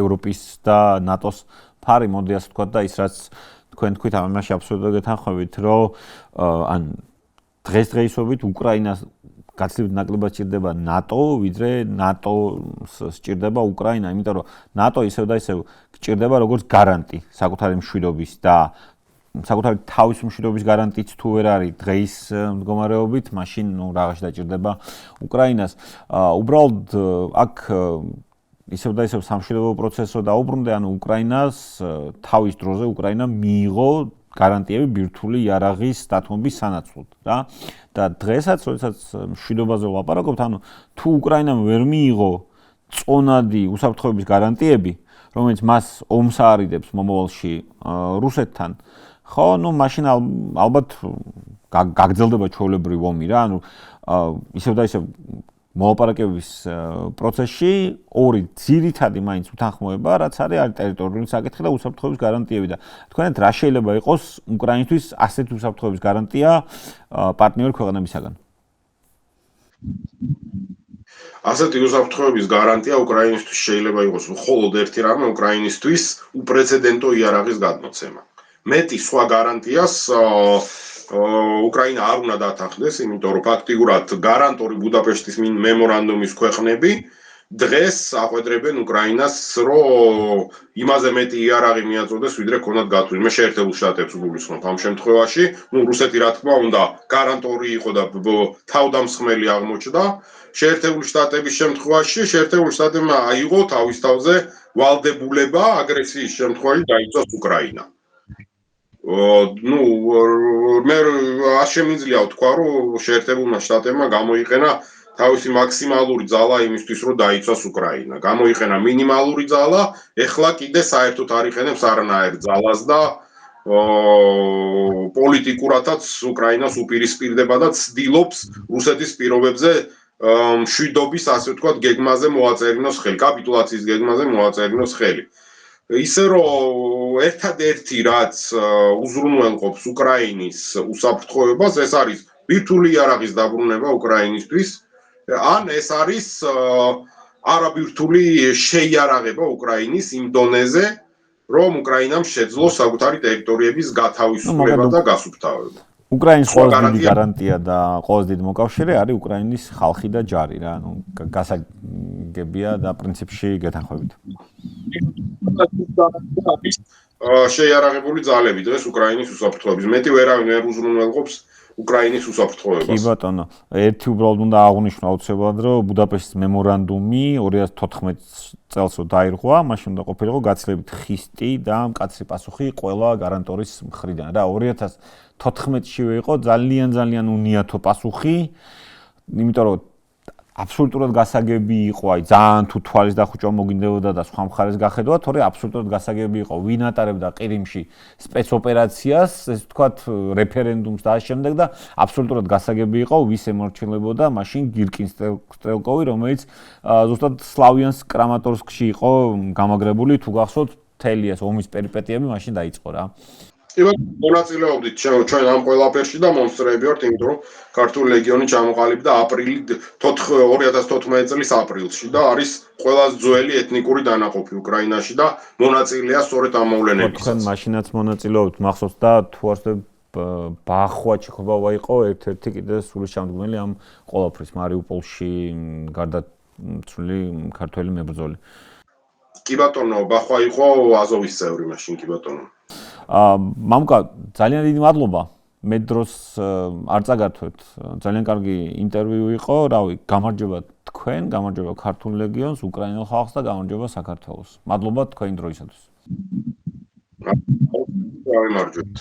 ევროპის და ნატოს ფარი, მოდი ასე ვთქვათ და ის რაც თქვენ თქვით, ამაში აბსოლუტურად გეთანხმებით, რომ ან დღესდღეობით უკრაინას გაცილებით ნაკლებად სჭირდება ნატო, ვიდრე ნატოს სჭირდება უკრაინა, იმიტომ რომ ნატო ისევ და ისევ გჭირდება როგორც გარანტი საკუთარი მშვიდობის და საკუთარი თავის მშვიდობის გარანტიც თუ ვერ არის დღეის მდგომარეობით, მაშინ რაღაცა დაჭირდება უკრაინას. უბრალოდ აქ ისევ და ისევ სამშვიდობო პროცესს რო დაუბრუნდე, ანუ უკრაინას თავის დროზე უკრაინა მიიღო გარანტიები ბირთვული იარაღის დათმობის სანაცვლოდ რა და დღესაც როდესაც მშვიდობაზე ვლაპარაკობთ, ანუ თუ უკრაინამ ვერ მიიღო წონადი უსაფრთხოების გარანტიები, რომელიც მას ომს აარიდებს მომავალში რუსეთთან, ხო, მაშინ ალბათ გაგრძელდება ჩვეულებრივი ომი რა, ანუ ისევ და ისევ მოლაპარაკების პროცესში ორი ძირითადი მაინც უთანხმოება, რაც არის ტერიტორიული საკითხი და უსაფრთხოების გარანტიები და თქვენეთ რა შეიძლება იყოს უკრაინისთვის ასეთი უსაფრთხოების გარანტია პარტნიორი ქვეყნებისაგან? ასეთი უსაფრთხოების გარანტია უკრაინისთვის შეიძლება იყოს მხოლოდ ერთი რამე, უკრაინისთვის უპრეცედენტო იარაღის გადმოცემა. მეტი სხვა გარანტიას უკრაინა არ უნდა დათანხმდეს, იმიტომ რომ ფაქტიურად გარანტორი ბუდაპეშტის მემორანდუმის ქვეყნები დღეს აყვედრებენ უკრაინას, რომ იმაზე მეტი იარაღი მიაწოდეს, ვიდრე ქონდათ გათვლილი. მე შეერთებულ შტატებს უგულისხმობ ამ შემთხვევაში, რუსეთი რა თქმა უნდა გარანტორი იყო და თავდამსხმელი აღმოჩნდა. შეერთებული შტატების შემთხვევაში შეერთებული შტატებმა აიღო თავის თავზე ვალდებულება აგრესიის შემთხვევაში დაიცვას უკრაინა. მე არ შემიძლია ვთქვა, რომ შეერთებულმა შტატებმა გამოიყენა თავისი მაქსიმალური ძალა იმისთვის, რომ დაიცვას უკრაინა. გამოიყენა მინიმალური ძალა, ეხლა კიდე საერთოდ არ იყენებს არანაირ ძალას და პოლიტიკურადაც უკრაინას უპირისპირდება და ცდილობს რუსეთის პირობებზე მშვიდობის, ასე ვთქვათ, გეგმაზე მოაწერინოს ხელი, კაპიტულაციის გეგმაზე მოაწერინოს ხელი. ისე რომ ერთადერთი რაც უზრუნველყოფს უკრაინის უსაფრთხოებას, ეს არის ბირთვული იარაღის დაბრუნება უკრაინისთვის, ან ეს არის არაბირთვული შეიარაღება უკრაინის იმ დონეზე, რომ უკრაინამ შეძლო საკუთარი ტერიტორიების გათავისუფლება და გასუფთავება. უკრაინის ყველაზე დიდი გარანტია და ყველაზე დიდი მოკავშირე არის უკრაინის ხალხი და ჯარი რა, გასაგებია და პრინციპში გეთანხმებით. შეიარაღებული ძალები დღეს უკრაინის უსაფრთხოების. მეტი ვერავინ ვერ უზრუნველყოფს უკრაინის უსაფრთხოებას. კი ბატონო, ერთი უბრალოდ უნდა აღვნიშნო აუცილებლად, რომ ბუდაპეშტის მემორანდუმი 2014 წელს დაირღვა, მაშინ უნდა ყოფილიყო გაცილებით ხისტი და მკაცრი პასუხი ყველა გარანტორის მხრიდან. რა 2014-შივე იყო ძალიან უნიათო პასუხი, იმიტომ რომ აბსოლუტურად გასაგები იყო, აი ძალიან თუ თვალის დახუჭვა მოგინდებოდა და სხვა მხარეს გახედვა, თორე აბსოლუტურად გასაგები იყო ვინ ატარებდა ყირიმში სპეცოპერაციას, ესე ვთქვათ, რეფერენდუმს და ამ შემდეგ და აბსოლუტურად გასაგები იყო ვის ემორჩილებოდა მაშინ გირკინ სტრელკოვი, რომელიც ზუსტად სლავიანსკ კრამატორსკში იყო გამაგრებული, თუ გახსოვთ, მთელი ეს ომის პერიპეტიები მაშინ დაიწყო რა. მონაწილეობდით ჩვენ ამ ყველაფერში და მონსტრები ვართ, იმიტომ რომ ქართული ლეგიონი ჩამოყალიბდა 2014 წლის აპრილში და არის ყველაზე ძველი ეთნიკური დანაყოფი უკრაინაში და მონაწილეა სწორედ ამ მოვლენებისას. თქვენ მაშინაც მონაწილეობთ, მახსოვს და თუ ასე ბახვა ჩიქობავა იყო ერთ-ერთი კიდე სულისჩამდგმელი ამ ყველაფრის მარიუპოლში გარდაცვლილი ქართველი მებრძოლი. კი ბატონო, ბახვა იყო აზოვის წევრი მაშინ, კი ბატონო. მამკა, ძალიან დიდი მადლობა. მე დროს არ წაგართვეთ. ძალიან კარგი ინტერვიუ იყო. რავი, გამარჯობა თქვენ, გამარჯობა ქართულ ლეგიონს, უკრაინელ ხალხს და გამარჯობა საქართველოს. მადლობა თქვენი დროისათვის. გამარჯობთ.